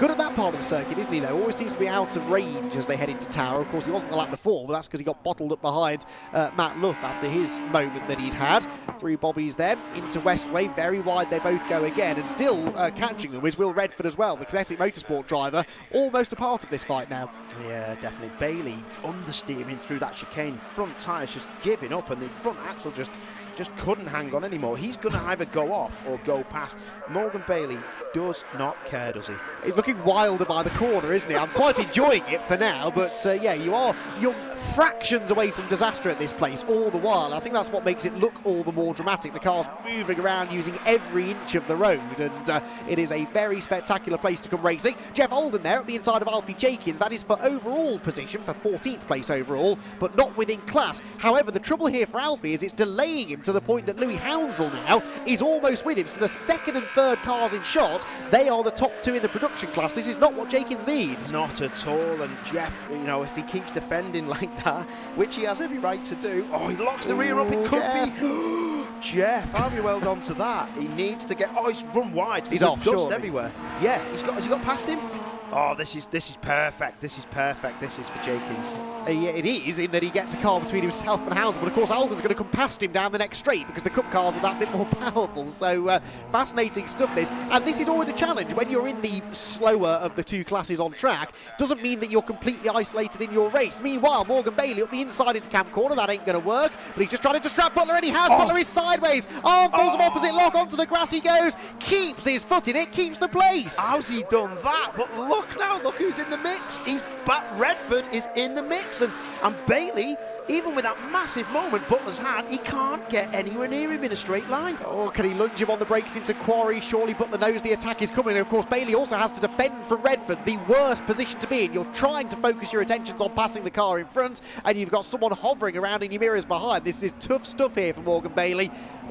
good at that part of the circuit, isn't he, though? Always seems to be out of range as they head into Tower. Of course, he wasn't the lap before, but that's because he got bottled up behind Matt Luff after his moment that he'd had. 3 bobbies then into Westway. Very wide they both go again, and still catching them is Will Redford as well, the Kinetic Motorsport driver, almost a part of this fight now. Yeah, definitely. Bailey understeering through that chicane. Front tyres just giving up, and the front axle just couldn't hang on anymore. He's going to either go off or go past. Morgan Bailey does not care, does he? He's looking wilder by the corner, isn't he? I'm quite enjoying it for now, but yeah, you're fractions away from disaster at this place all the while. I think that's what makes it look all the more dramatic. The car's moving around using every inch of the road, and it is a very spectacular place to come racing. Jeff Holden there at the inside of Alfie Jenkins. That is for overall position, for 14th place overall, but not within class. However, the trouble here for Alfie is it's delaying him to the point that Louis Hounsell now is almost with him. So the second and third cars in shot, they are the top 2 in the production class. This is not what Jenkins needs. Not at all. And Jeff, you know, if he keeps defending like that, which he has every right to do, oh, he locks the rear up. It could be. Jeff, how have you held on to that? He needs to get. Oh, he's run wide. He's There's off, dust surely. everywhere. Yeah, has he got past him? Oh, this is perfect. This is perfect. This is for Jenkins. Yeah, it is, in that he gets a car between himself and Hounsell, but of course Alden's going to come past him down the next straight because the Cup cars are that bit more powerful. So fascinating stuff this, and this is always a challenge when you're in the slower of the 2 classes on track. Doesn't mean that you're completely isolated in your race. Meanwhile, Morgan Bailey up the inside into Camp Corner. That ain't going to work, but he's just trying to distract Butler, and he has. Butler is sideways, arm falls of opposite lock, onto the grass he goes, keeps his foot in it, keeps the place. How's he done that? But look now, look who's in the mix. He's back. Redford is in the mix, and Bailey, even with that massive moment Butler's had, he can't get anywhere near him in a straight line. Oh, can he lunge him on the brakes into Quarry? Surely Butler knows the attack is coming. And of course, Bailey also has to defend from Redford, the worst position to be in. You're trying to focus your attentions on passing the car in front, and you've got someone hovering around in your mirrors behind. This is tough stuff here for Morgan Bailey.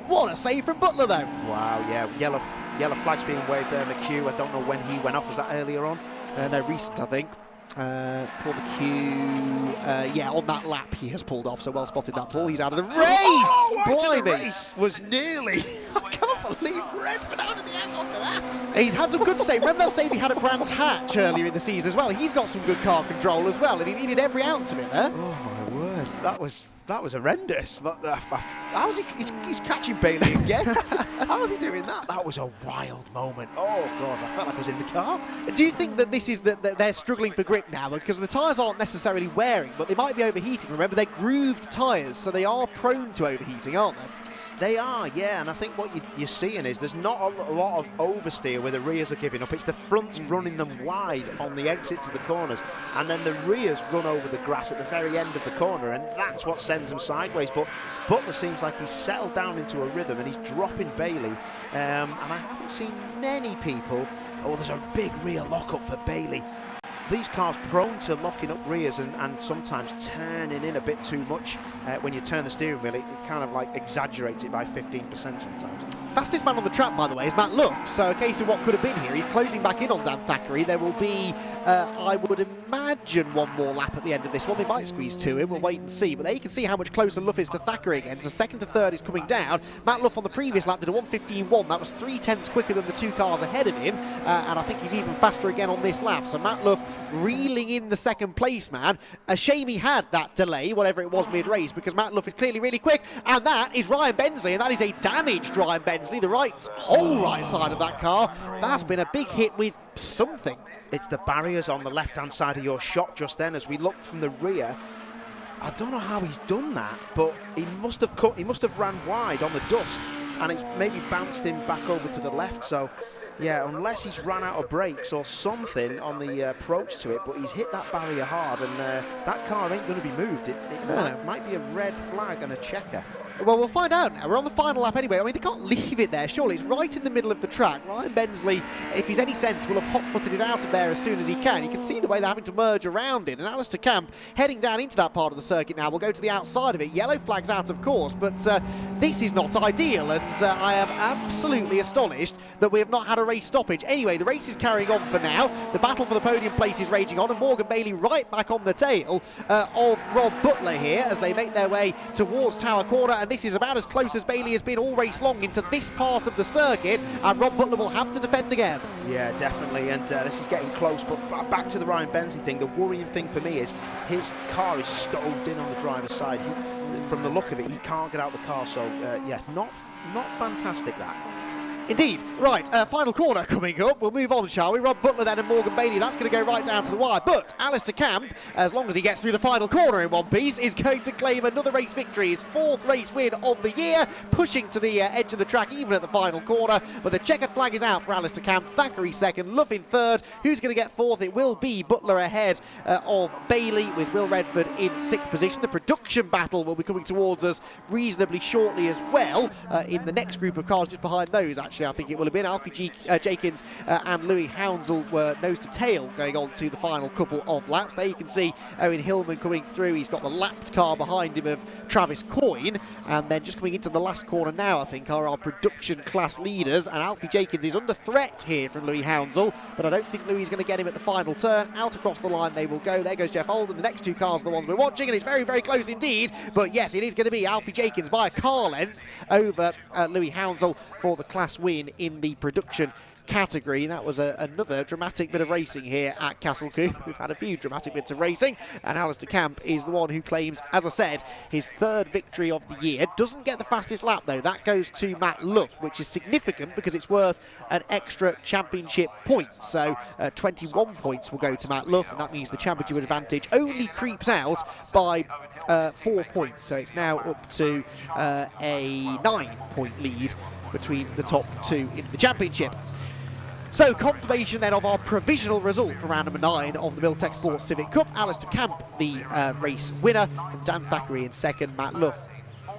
What a save from Butler, though. Wow, yeah, yellow flag's being waved there in the queue. I don't know when he went off. Was that earlier on? No, recent, I think. Paul McHugh, yeah, on that lap he has pulled off, so well spotted that, Paul. He's out of the race! The race was nearly. I can't believe Redford, how did he hang on to that? He's had some good save. Remember that save he had at Brands Hatch earlier in the season as well? He's got some good car control as well, and he needed every ounce of it there. Oh my word, that was horrendous. But how's he's catching Bailey again? How's he doing that? That was a wild moment. Oh God, I felt like I was in the car. Do you think that this is that they're struggling for grip now because the tyres aren't necessarily wearing, but they might be overheating? Remember, they're grooved tyres, so they are prone to overheating, aren't they? They are, yeah, and I think what you're seeing is there's not a lot of oversteer where the rears are giving up. It's the fronts running them wide on the exit to the corners, and then the rears run over the grass at the very end of the corner, and that's what sends them sideways. But Butler seems like he's settled down into a rhythm, and he's dropping Bailey, and I haven't seen many people. Oh, there's a big rear lockup for Bailey. these cars prone to locking up rears and sometimes turning in a bit too much. When you turn the steering wheel, it kind of like exaggerates it by 15% sometimes. Fastest man on the track, by the way, is Matt Luff. So a case of what could have been here. He's closing back in on Dan Thackeray. There will be, I would imagine, one more lap at the end of this one. They might squeeze two in. We'll wait and see. But there you can see how much closer Luff is to Thackeray again. So second to third is coming down. Matt Luff on the previous lap did a 1:15.1. That was 3/10 quicker than the two cars ahead of him. And I think he's even faster again on this lap. So Matt Luff reeling in the second place, man. A shame he had that delay, whatever it was mid-race, because Matt Luff is clearly really quick. And that is Ryan Bensley, and that is a damaged Ryan Bensley. The whole right side of that car. That's been a big hit with something. It's the barriers on the left-hand side of your shot just then. As we looked from the rear, I don't know how he's done that, but he must have ran wide on the dust, and it's maybe bounced him back over to the left. So yeah, unless he's run out of brakes or something on the approach to it, but he's hit that barrier hard, and that car ain't going to be moved. It might be a red flag and a checker. Well, we'll find out now. We're on the final lap anyway. I mean, they can't leave it there, surely. It's right in the middle of the track. Ryan Bensley, if he's any sense, will have hot-footed it out of there as soon as he can. You can see the way they're having to merge around it. And Alistair Camp heading down into that part of the circuit now. We'll go to the outside of it. Yellow flags out, of course, but this is not ideal. And I am absolutely astonished that we have not had a race stoppage. Anyway, the race is carrying on for now. The battle for the podium place is raging on, and Morgan Bailey right back on the tail of Rob Butler here as they make their way towards Tower Corner. And this is about as close as Bailey has been all race long into this part of the circuit, and Rob Butler will have to defend again. Yeah, definitely, and this is getting close, but back to the Ryan Bensley thing. The worrying thing for me is his car is stoved in on the driver's side. From the look of it, he can't get out of the car, so yeah, not fantastic that. Indeed. Right, final corner coming up. We'll move on, shall we? Rob Butler then and Morgan Bailey. That's going to go right down to the wire. But Alistair Camp, as long as he gets through the final corner in one piece, is going to claim another race victory. His fourth race win of the year, pushing to the edge of the track even at the final corner. But the checkered flag is out for Alistair Camp. Thackeray second, Luff in third. Who's going to get fourth? It will be Butler ahead of Bailey, with Will Redford in sixth position. The production battle will be coming towards us reasonably shortly as well in the next group of cars just behind those, actually. I think it will have been Alfie Jenkins and Louis Hounsell were nose to tail going on to the final couple of laps. There you can see Owen Hillman coming through. He's got the lapped car behind him of Travis Coyne, and then just coming into the last corner now, I think, are our production class leaders, and Alfie Jenkins is under threat here from Louis Hounsell, but I don't think Louis is going to get him at the final turn. Out across the line they will go. There goes Jeff Holden. The next two cars are the ones we're watching, and it's very, very close indeed, but yes, it is going to be Alfie Jenkins by a car length over Louis Hounsell for the class win in the production category. That was another dramatic bit of racing here at Castle Combe. We've had a few dramatic bits of racing, and Alistair Camp is the one who claims, as I said, his third victory of the year. Doesn't get the fastest lap though. That goes to Matt Luff, which is significant because it's worth an extra championship point. So 21 points will go to Matt Luff, and that means the championship advantage only creeps out by 4 points. So it's now up to a 9-point lead between the top two in the championship. So, confirmation then of our provisional result for round number 9 of the Milltek Sports Civic Cup. Alistair Camp, the race winner, from Dan Thackeray in second, Matt Luff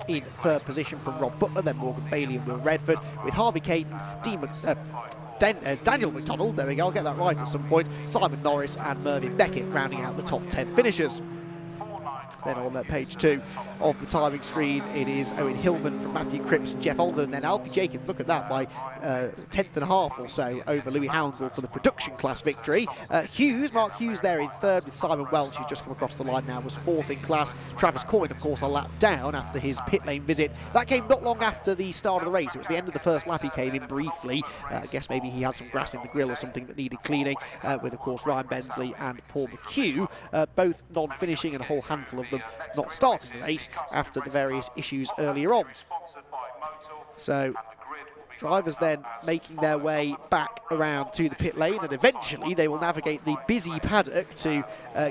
in third position from Rob Butler, then Morgan Bailey and Will Redford, with Harvey Caton, Daniel McDonald, there we go, I'll get that right at some point, Simon Norris and Mervyn Beckett rounding out the top 10 finishers. Then on page 2 of the timing screen, it is Owen Hillman from Matthew Cripps and Jeff Alden, and then Alfie Jenkins, look at that, by 10th and a half or so over Louis Hounsell for the production class victory. Mark Hughes there in third, with Simon Welch, who's just come across the line now, was fourth in class. Travis Coyne, of course, a lap down after his pit lane visit. That came not long after the start of the race. It was the end of the first lap he came in briefly. I guess maybe he had some grass in the grill or something that needed cleaning, with, of course, Ryan Bensley and Paul McHugh, both non-finishing, and a whole handful of them not starting the race after the various issues earlier on. So drivers then making their way back around to the pit lane, and eventually they will navigate the busy paddock to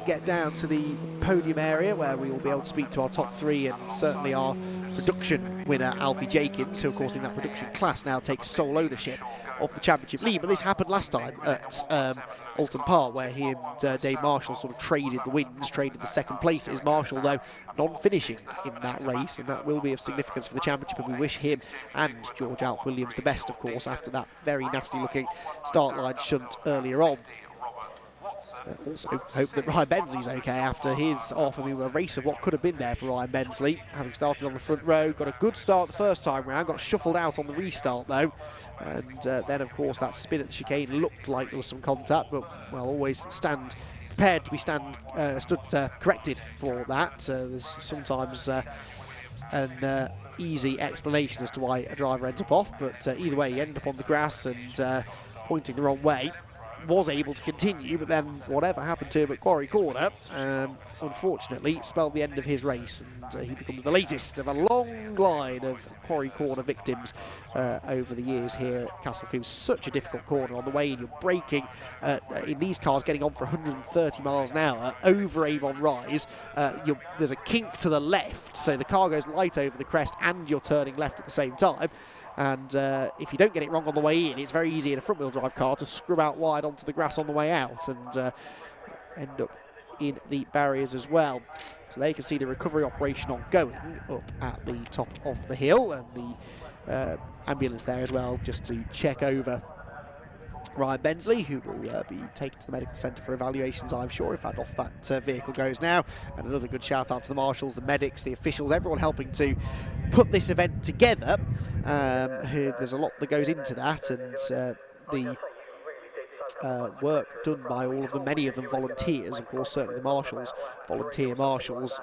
get down to the podium area, where we will be able to speak to our top 3 and certainly our production winner Alfie Jenkins, who of course in that production class now takes sole ownership of the championship lead. But this happened last time at Alton Park, where he and Dave Marshall sort of traded the wins, traded the second places. Marshall, though, non-finishing in that race, and that will be of significance for the championship, and we wish him and George Alp Williams the best, of course, after that very nasty looking start line shunt earlier on. Also hope that Ryan Bensley's okay after his off. I mean, a race of what could have been there for Ryan Bensley, having started on the front row, got a good start the first time round, got shuffled out on the restart though, and then of course that spin at the chicane looked like there was some contact, but well, always stand prepared to be stood corrected for that. There's sometimes an easy explanation as to why a driver ends up off, but either way he ended up on the grass and pointing the wrong way. Was able to continue, but then whatever happened to him at Quarry Corner, unfortunately spelled the end of his race, and he becomes the latest of a long line of Quarry Corner victims over the years here at Castle Combe. Such a difficult corner on the way in. You're braking in these cars, getting on for 130 miles an hour over Avon Rise. There's a kink to the left, so the car goes light over the crest, and you're turning left at the same time. And if you don't get it wrong on the way in, it's very easy in a front-wheel drive car to scrub out wide onto the grass on the way out and end up in the barriers as well. So there you can see the recovery operation ongoing up at the top of the hill, and the ambulance there as well, just to check over Ryan Bensley, who will be taken to the medical centre for evaluations, I'm sure, if that off that vehicle goes now. And another good shout out to the marshals, the medics, the officials, everyone helping to put this event together. There's a lot that goes into that, and the work done by all of them, many of them volunteers, of course, certainly the marshals, volunteer marshals.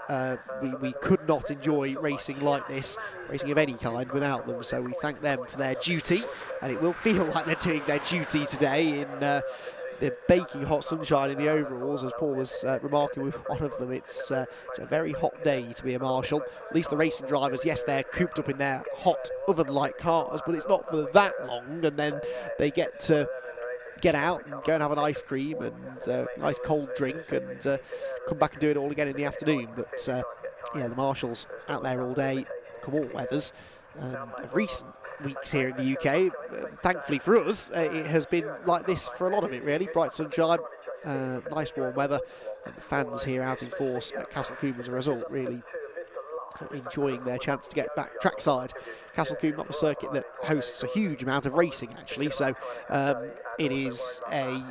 We could not enjoy racing like this, racing of any kind, without them, so we thank them for their duty, and it will feel like they're doing their duty today in the baking hot sunshine in the overalls, as Paul was remarking with one of them. It's a very hot day to be a marshal. At least the racing drivers, yes, they're cooped up in their hot oven-like cars, but it's not for that long, and then they get to get out and go and have an ice cream and a nice cold drink and come back and do it all again in the afternoon. But yeah, the marshals out there all day, come all weathers. Of recent weeks here in the UK, thankfully for us, it has been like this for a lot of it really. Bright sunshine, nice warm weather, and the fans here out in force at Castle Combe as a result, really enjoying their chance to get back trackside. Castle Combe, not a circuit that hosts a huge amount of racing actually, so it is a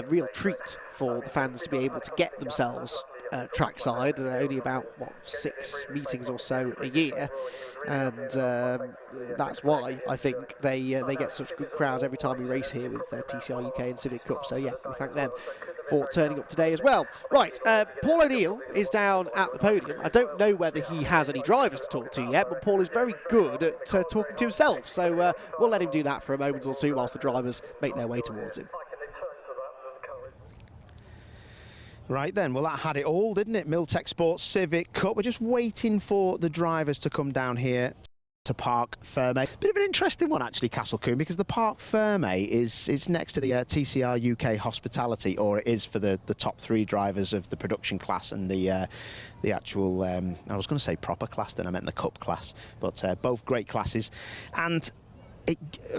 real treat for the fans to be able to get themselves trackside. Only about 6 meetings or so a year, and that's why I think they get such good crowds every time we race here with TCR UK and Civic Cup. So yeah, we thank them for turning up today as well. Right, Paul O'Neill is down at the podium. I don't know whether he has any drivers to talk to yet, but Paul is very good at talking to himself, so we'll let him do that for a moment or two whilst the drivers make their way towards him. Right then, well that had it all, didn't it? Milltek Sports Civic Cup. We're just waiting for the drivers to come down here to Parc Ferme. Bit of an interesting one actually, Castle Combe, because the Parc Ferme is next to the TCR UK Hospitality, or it is for the top 3 drivers of the production class and the actual, I was going to say proper class, then I meant the cup class, but both great classes. And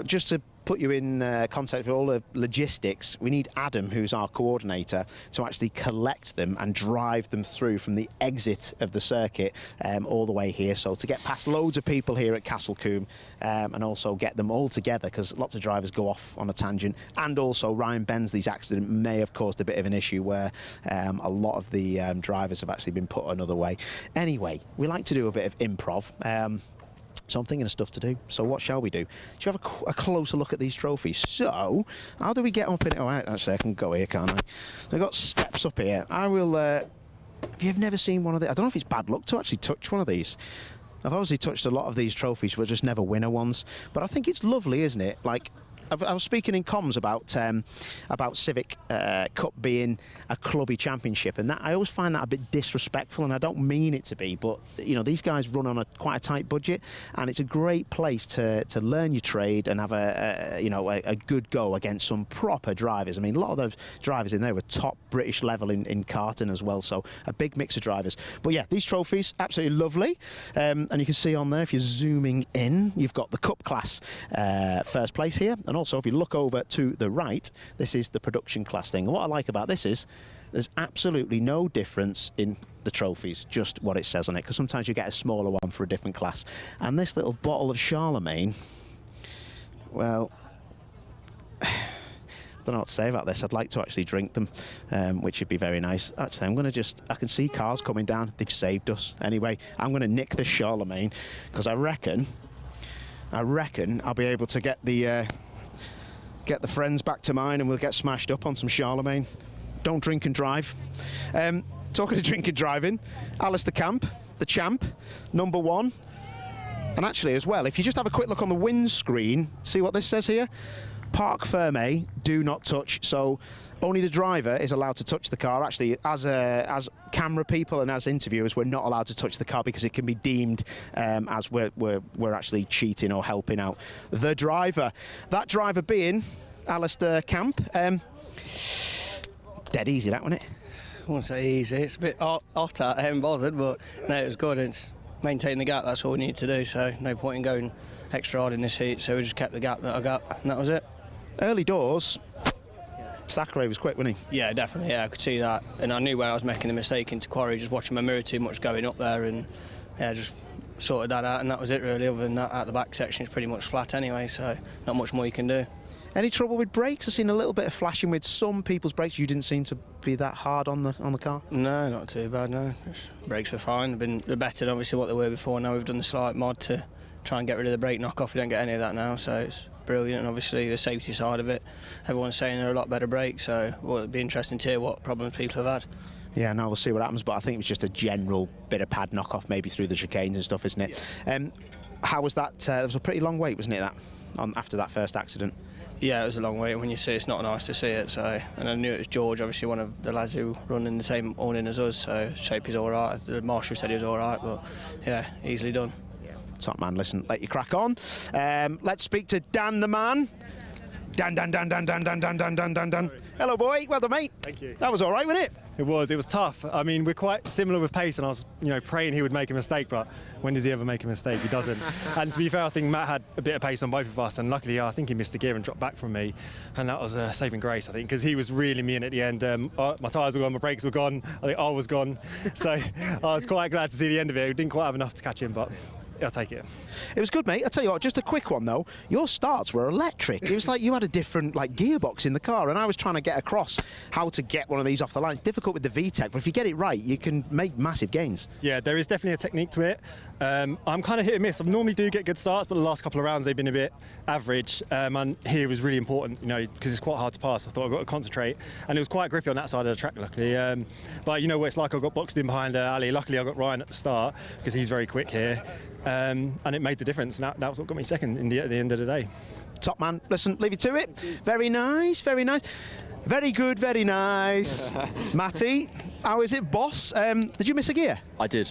just to put you in contact with all the logistics, we need Adam, who's our coordinator, to actually collect them and drive them through from the exit of the circuit all the way here. So to get past loads of people here at Castle Combe and also get them all together, because lots of drivers go off on a tangent. And also Ryan Bensley's accident may have caused a bit of an issue where a lot of the drivers have actually been put another way. Anyway, we like to do a bit of improv. So I'm thinking of stuff to do. So what shall we do? Shall we have a closer look at these trophies? So, how do we get up in it? Oh, actually, I can go here, can't I? I've got steps up here. I will... if you've never seen one of these... I don't know if it's bad luck to actually touch one of these. I've obviously touched a lot of these trophies, but just never winner ones. But I think it's lovely, isn't it? Like, I was speaking in comms about Civic Cup being a clubby championship, and that I always find that a bit disrespectful, and I don't mean it to be, but you know, these guys run on quite a tight budget, and it's a great place to learn your trade and have a good go against some proper drivers. I mean, a lot of those drivers in there were top British level in karting as well, so a big mix of drivers. But yeah, these trophies absolutely lovely, and you can see on there, if you're zooming in, you've got the cup class first place here. And also, if you look over to the right, this is the production class thing. And what I like about this is there's absolutely no difference in the trophies, just what it says on it, because sometimes you get a smaller one for a different class. And this little bottle of Charlemagne, well, don't know what to say about this. I'd like to actually drink them, which would be very nice. Actually, I'm going to I can see cars coming down. They've saved us. Anyway, I'm going to nick this Charlemagne because I reckon I'll be able to get the friends back to mine and we'll get smashed up on some Charlemagne. Don't drink and drive. Talking of drink and driving, Alistair Camp, the champ, number 1. And actually as well, if you just have a quick look on the windscreen, see what this says here? Parc fermé, do not touch. So only the driver is allowed to touch the car. Actually, as camera people and as interviewers, we're not allowed to touch the car because it can be deemed as we're actually cheating or helping out the driver. That driver being Alistair Camp. Dead easy, that, wasn't it? I won't say easy. It's a bit hot out. I haven't bothered, but no, it was good. It's maintain the gap. That's all we need to do. So no point in going extra hard in this heat. So we just kept the gap that I got, and that was it. Early doors. Thackeray was quick, wasn't he? Yeah, definitely. Yeah, I could see that, and I knew where I was making the mistake into quarry. Just watching my mirror too much going up there, and yeah, just sorted that out, and that was it really. Other than that, out the back section is pretty much flat anyway, so not much more you can do. Any trouble with brakes? I've seen a little bit of flashing with some people's brakes. You didn't seem to be that hard on the car. No, not too bad. No, brakes were fine. They're better than obviously what they were before. Now we've done the slight mod to try and get rid of the brake knock-off. We don't get any of that now, so it's brilliant. And obviously the safety side of it, everyone's saying they're a lot better brakes. So it'd be interesting to hear what problems people have had. Yeah, no, we'll see what happens. But I think it was just a general bit of pad knock-off, maybe through the chicanes and stuff, isn't it? Yeah. How was that? There was a pretty long wait, wasn't it? After that first accident. Yeah, it was a long wait. When you see it, it's not nice to see it. So, and I knew it was George, obviously one of the lads who run in the same awning as us. So shape is all right. The marshal said he was all right, but yeah, easily done. Yeah. Top man, listen, let you crack on. Let's speak to Dan the man. Dan. Hello, boy. Well done, mate. Thank you. That was all right, wasn't it? It was tough. I mean, we're quite similar with pace, and I was, praying he would make a mistake, but when does he ever make a mistake? He doesn't. And to be fair, I think Matt had a bit of pace on both of us, and luckily, I think he missed a gear and dropped back from me, and that was a saving grace, I think, because he was reeling me in at the end. My tyres were gone, my brakes were gone, I think I was gone, so I was quite glad to see the end of it. We didn't quite have enough to catch him, but I'll take it. It was good, mate. I'll tell you what, just a quick one, though. Your starts were electric. It was like you had a different gearbox in the car, and I was trying to get across how to get one of these off the line. It's difficult with the VTEC, but if you get it right, you can make massive gains. Yeah, there is definitely a technique to it. I'm kind of hit and miss. I normally do get good starts, but the last couple of rounds they've been a bit average. And here was really important, because it's quite hard to pass. I thought I've got to concentrate, and it was quite grippy on that side of the track, luckily. But you know what it's like. I got boxed in behind Ali. Luckily, I got Ryan at the start because he's very quick here, and it made the difference. And that was what got me second at the end of the day. Top man. Listen, leave you to it. Very nice, very nice. Very good, very nice. Matty, how is it, boss? Did you miss a gear? I did.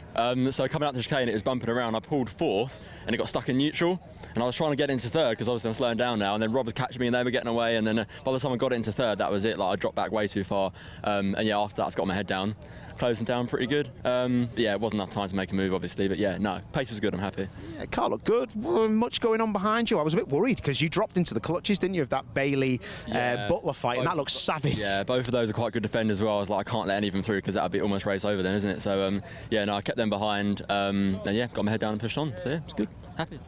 So coming out the chicane, it was bumping around. I pulled fourth, and it got stuck in neutral. And I was trying to get into third, because obviously I'm slowing down now. And then Rob was catching me, and they were getting away. And then by the time I got into third, that was it. I dropped back way too far. And yeah, after that, I got my head down. Closing down pretty good. But yeah, it wasn't enough time to make a move, obviously. But yeah, no, pace was good. I'm happy. Yeah, car looked good. Much going on behind you. I was a bit worried because you dropped into the clutches, didn't you, of that Bailey Butler fight, and that looks savage. Yeah, both of those are quite good defenders as well. I was like, I can't let any of them through because that would be almost race over then, isn't it? So yeah, no, I kept them behind. And yeah, got my head down and pushed on. So yeah, it's good. Happy.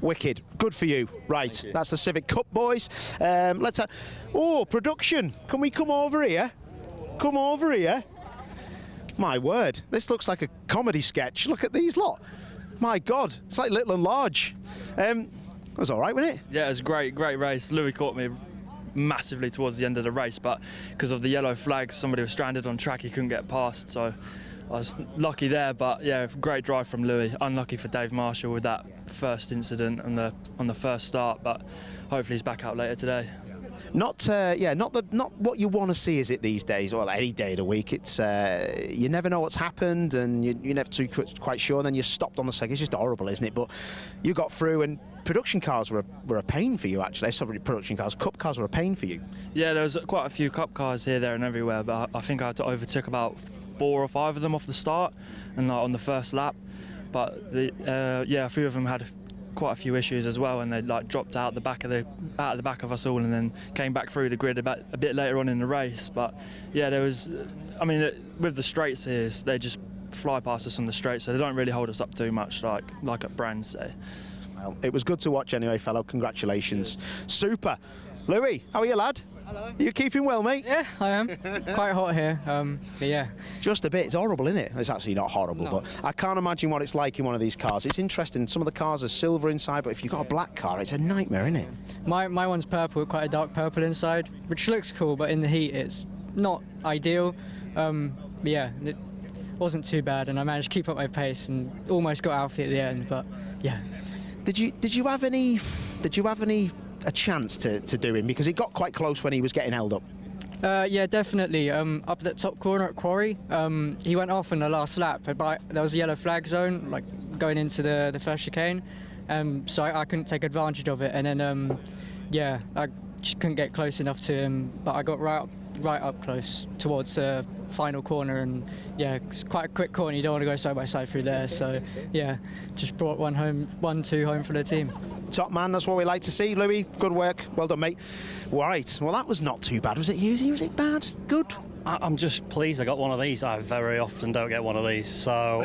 Wicked. Good for you. Right, that's the Civic Cup, boys. Let's have... Oh, production. Can we come over here? Come over here. My word, this looks like a comedy sketch. Look at these lot. My God, it's like Little and Large. It was all right, wasn't it? Yeah, it was a great race. Louis caught me massively towards the end of the race, but because of the yellow flags, somebody was stranded on track, he couldn't get past, so I was lucky there. But yeah, great drive from Louis. Unlucky for Dave Marshall with that first incident on the first start, but hopefully he's back out later today. Not what you want to see, is it, these days? Well, any day of the week. It's you never know what's happened, and you're never too quite sure. And then you're stopped on the second. It's just horrible, isn't it? But you got through, and production cars were a pain for you, actually. Sorry, production cars, cup cars were a pain for you. Yeah, there was quite a few cup cars here, there, and everywhere. But I think I overtook about 4 or 5 of them off the start, and on the first lap. But a few of them had quite a few issues as well, and they dropped out the back of us all, and then came back through the grid a bit later on in the race. But yeah, there was, I mean, with the straights here, they just fly past us on the straight, so they don't really hold us up too much like at Brands say. Well, it was good to watch anyway, fellow. Congratulations. Cheers. Super. Louis, how are you, lad? You keeping well, mate? Yeah, I am. Quite hot here, but yeah. Just a bit. It's horrible, isn't it? It's actually not horrible, but I can't imagine what it's like in one of these cars. It's interesting. Some of the cars are silver inside, but if you've got a black car, it's a nightmare, isn't it? My one's purple, with quite a dark purple inside, which looks cool, but in the heat it's not ideal. Yeah, it wasn't too bad, and I managed to keep up my pace and almost got Alfie at the end, but yeah. Did you have any a chance to do him, because it got quite close when he was getting held up? Yeah, definitely. Up that top corner at Quarry, he went off in the last lap, but there was a yellow flag zone, like going into the first chicane, so I couldn't take advantage of it. And then, yeah, I just couldn't get close enough to him, but I got right up close towards the final corner, and yeah, it's quite a quick corner. You don't want to go side by side through there. So yeah, just brought 1-2 home for the team. Top man, that's what we like to see. Louis, good work. Well done, mate. Right, well, that was not too bad. Was it, Husey? Was it bad? Good? I'm just pleased I got one of these. I very often don't get one of these. So,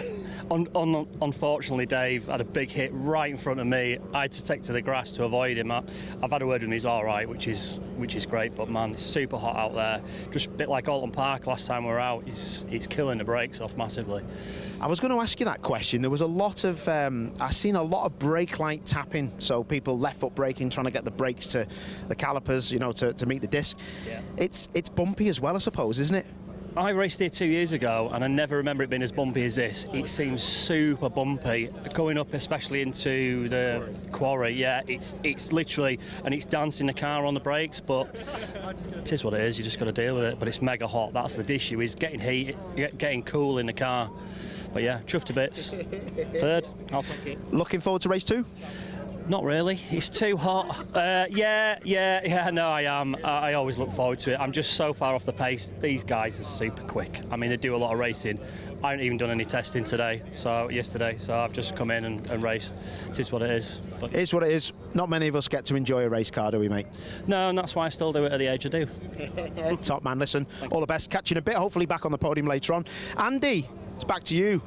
unfortunately, Dave had a big hit right in front of me. I had to take to the grass to avoid him. I've had a word with him. He's all right, which is great. But man, it's super hot out there. Just a bit like Alton Park last time we were out. It's killing the brakes off massively. I was going to ask you that question. There was a lot of I've seen a lot of brake light tapping. So people left foot braking, trying to get the brakes to the calipers, you know, to meet the disc. Yeah. It's bumpy as well, I suppose, isn't it? I raced here 2 years ago, and I never remember it being as bumpy as this. It seems super bumpy going up, especially into the quarry. Yeah, it's literally, and it's dancing the car on the brakes. But it is what it is. You just got to deal with it. But it's mega hot. That's the issue: is getting heat, getting cool in the car. But yeah, chuffed to bits. Third, I'll take it. Looking forward to race 2? Not really. It's too hot. Yeah. No, I am. I always look forward to it. I'm just so far off the pace. These guys are super quick. I mean, they do a lot of racing. I haven't even done any testing yesterday. So I've just come in and raced. It is what it is. But it is what it is. Not many of us get to enjoy a race car, do we, mate? No, and that's why I still do it at the age I do. Top man, listen. All the best. Catch you in a bit. Hopefully back on the podium later on. Andy, it's back to you.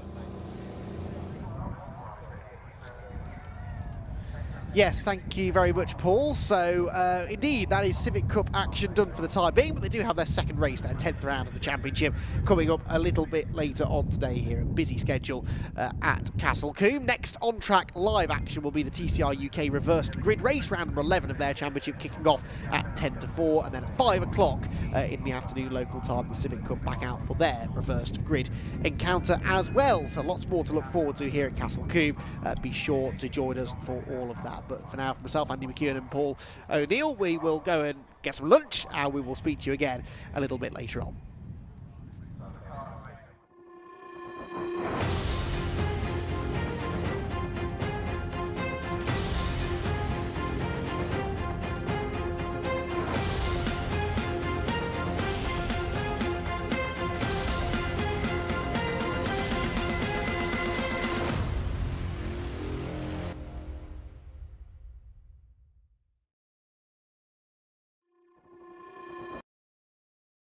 Yes, thank you very much, Paul. So, indeed, that is Civic Cup action done for the time being, but they do have their second race, their 10th round of the championship, coming up a little bit later on today here. A busy schedule at Castle Combe. Next on-track live action will be the TCR UK reversed grid race, round number 11 of their championship, kicking off at 10 to 4, and then at 5 o'clock in the afternoon local time, the Civic Cup back out for their reversed grid encounter as well. So lots more to look forward to here at Castle Combe. Be sure to join us for all of that. But for now, for myself, Andy McEwen and Paul O'Neill, we will go and get some lunch, and we will speak to you again a little bit later on.